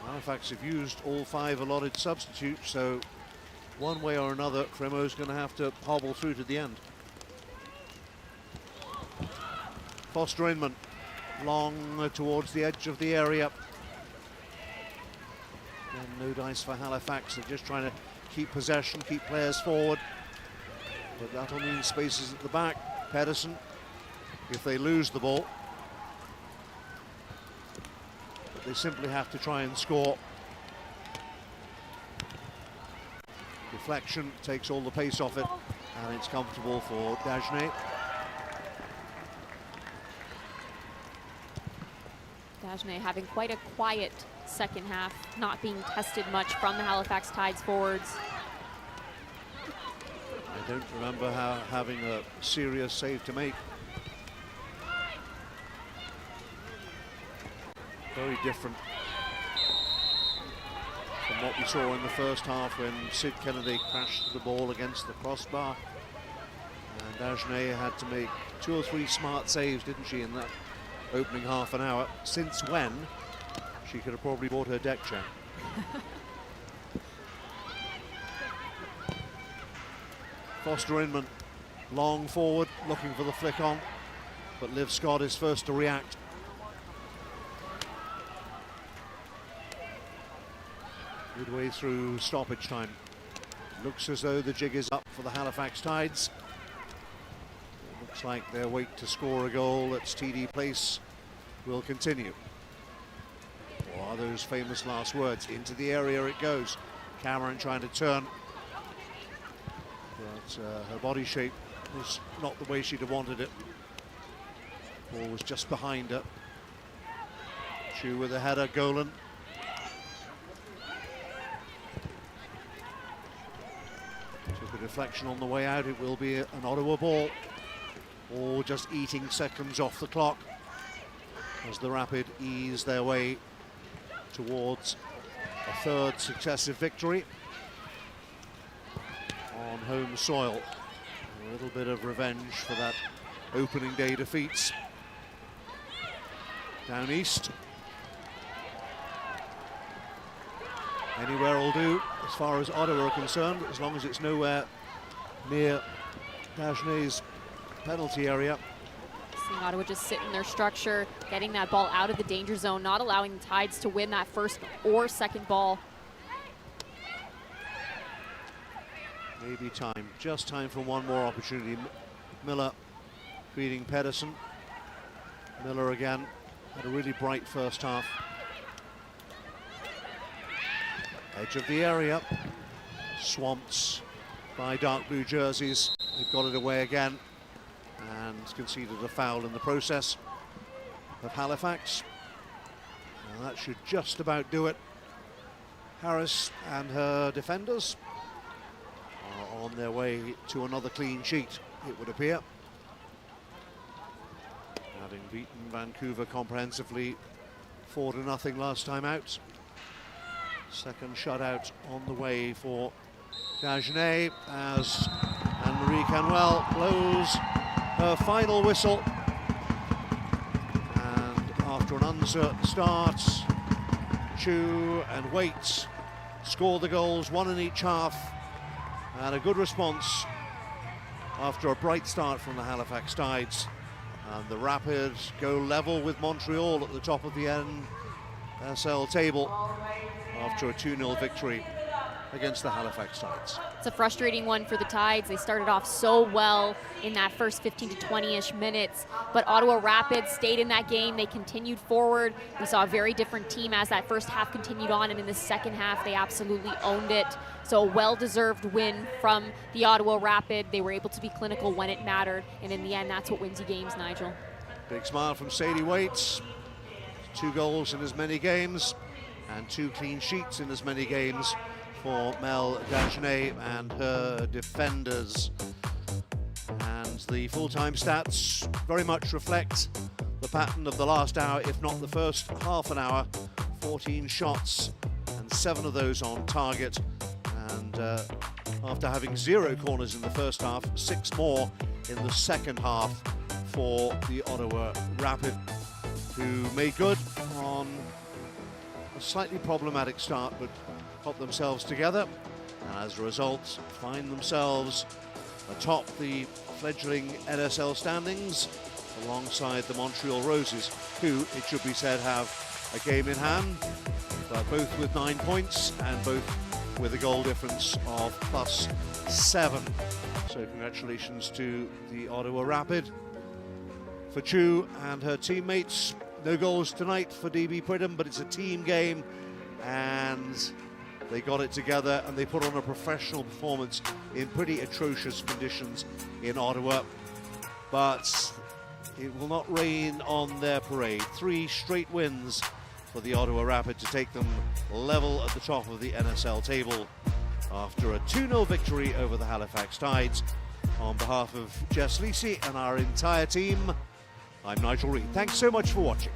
Halifax have used all 5 allotted substitutes, so one way or another, Fremo's going to have to hobble through to the end. Foster Inman, long towards the edge of the area. And no dice for Halifax. They're just trying to keep possession, keep players forward. But that'll mean spaces at the back. Pedersen, if they lose the ball. But they simply have to try and score. Deflection takes all the pace off it, and it's comfortable for Dagenais. Dagenais having quite a quiet second half, not being tested much from the Halifax Tides forwards. I don't remember having a serious save to make. Very different from what we saw in the first half when Sid Kennedy crashed the ball against the crossbar. And Dagenais had to make 2 or 3 smart saves, didn't she, in that opening half an hour, since when she could have probably bought her deck chair. Foster Inman, long forward, looking for the flick on, but Liv Scott is first to react. Midway through stoppage time. Looks as though the jig is up for the Halifax Tides. Looks like their wait to score a goal at TD Place will continue. What are those famous last words? Into the area it goes. Cameron trying to turn. But her body shape was not the way she'd have wanted it. Ball was just behind her. Chu with a header, Golan. Took a deflection on the way out. It will be an Ottawa ball. Or just eating seconds off the clock as the Rapid ease their way towards a 3rd successive victory on home soil. A little bit of revenge for that opening day defeats down east. Anywhere will do as far as Ottawa are concerned, as long as it's nowhere near Dagenais' penalty area. Seeing Ottawa just sit in their structure, getting that ball out of the danger zone, not allowing the Tides to win that first or second ball. Maybe time, just time for one more opportunity. Miller feeding Pedersen. Miller again had a really bright first half. Edge of the area, swamped by dark blue jerseys. They've got it away again and conceded a foul in the process of Halifax. And that should just about do it. Harris and her defenders are on their way to another clean sheet, it would appear. Having beaten Vancouver comprehensively 4-0 last time out. Second shutout on the way for Dagenais as Anne-Marie Canwell blows her final whistle. And after an uncertain start, Chu and Waits score the goals, 1 in each half. And a good response after a bright start from the Halifax Tides. And the Rapids go level with Montreal at the top of the NSL table after a 2-0 victory against the Halifax Tides. It's a frustrating one for the Tides. They started off so well in that first 15 to 20-ish minutes, but Ottawa Rapids stayed in that game. They continued forward. We saw a very different team as that first half continued on, and in the second half, they absolutely owned it. So a well-deserved win from the Ottawa Rapid. They were able to be clinical when it mattered, and in the end, that's what wins you games, Nigel. Big smile from Sadie Waits. 2 goals in as many games, and 2 clean sheets in as many games for Mel Dagenet and her defenders. And the full-time stats very much reflect the pattern of the last hour, if not the first half an hour. 14 shots and 7 of those on target. And after having 0 corners in the first half, 6 more in the second half for the Ottawa Rapid, who made good on a slightly problematic start, but got themselves together, and as a result find themselves atop the fledgling NSL standings alongside the Montreal Roses, who, it should be said, have a game in hand, both with 9 points and both with a goal difference of +7. So congratulations to the Ottawa Rapid. For Chu and her teammates, no goals tonight for DB Pridham, but it's a team game, and they got it together and they put on a professional performance in pretty atrocious conditions in Ottawa. But it will not rain on their parade. 3 straight wins for the Ottawa Rapid to take them level at the top of the NSL table after a 2-0 victory over the Halifax Tides. On behalf of Jess Lisi and our entire team, I'm Nigel Reid. Thanks so much for watching.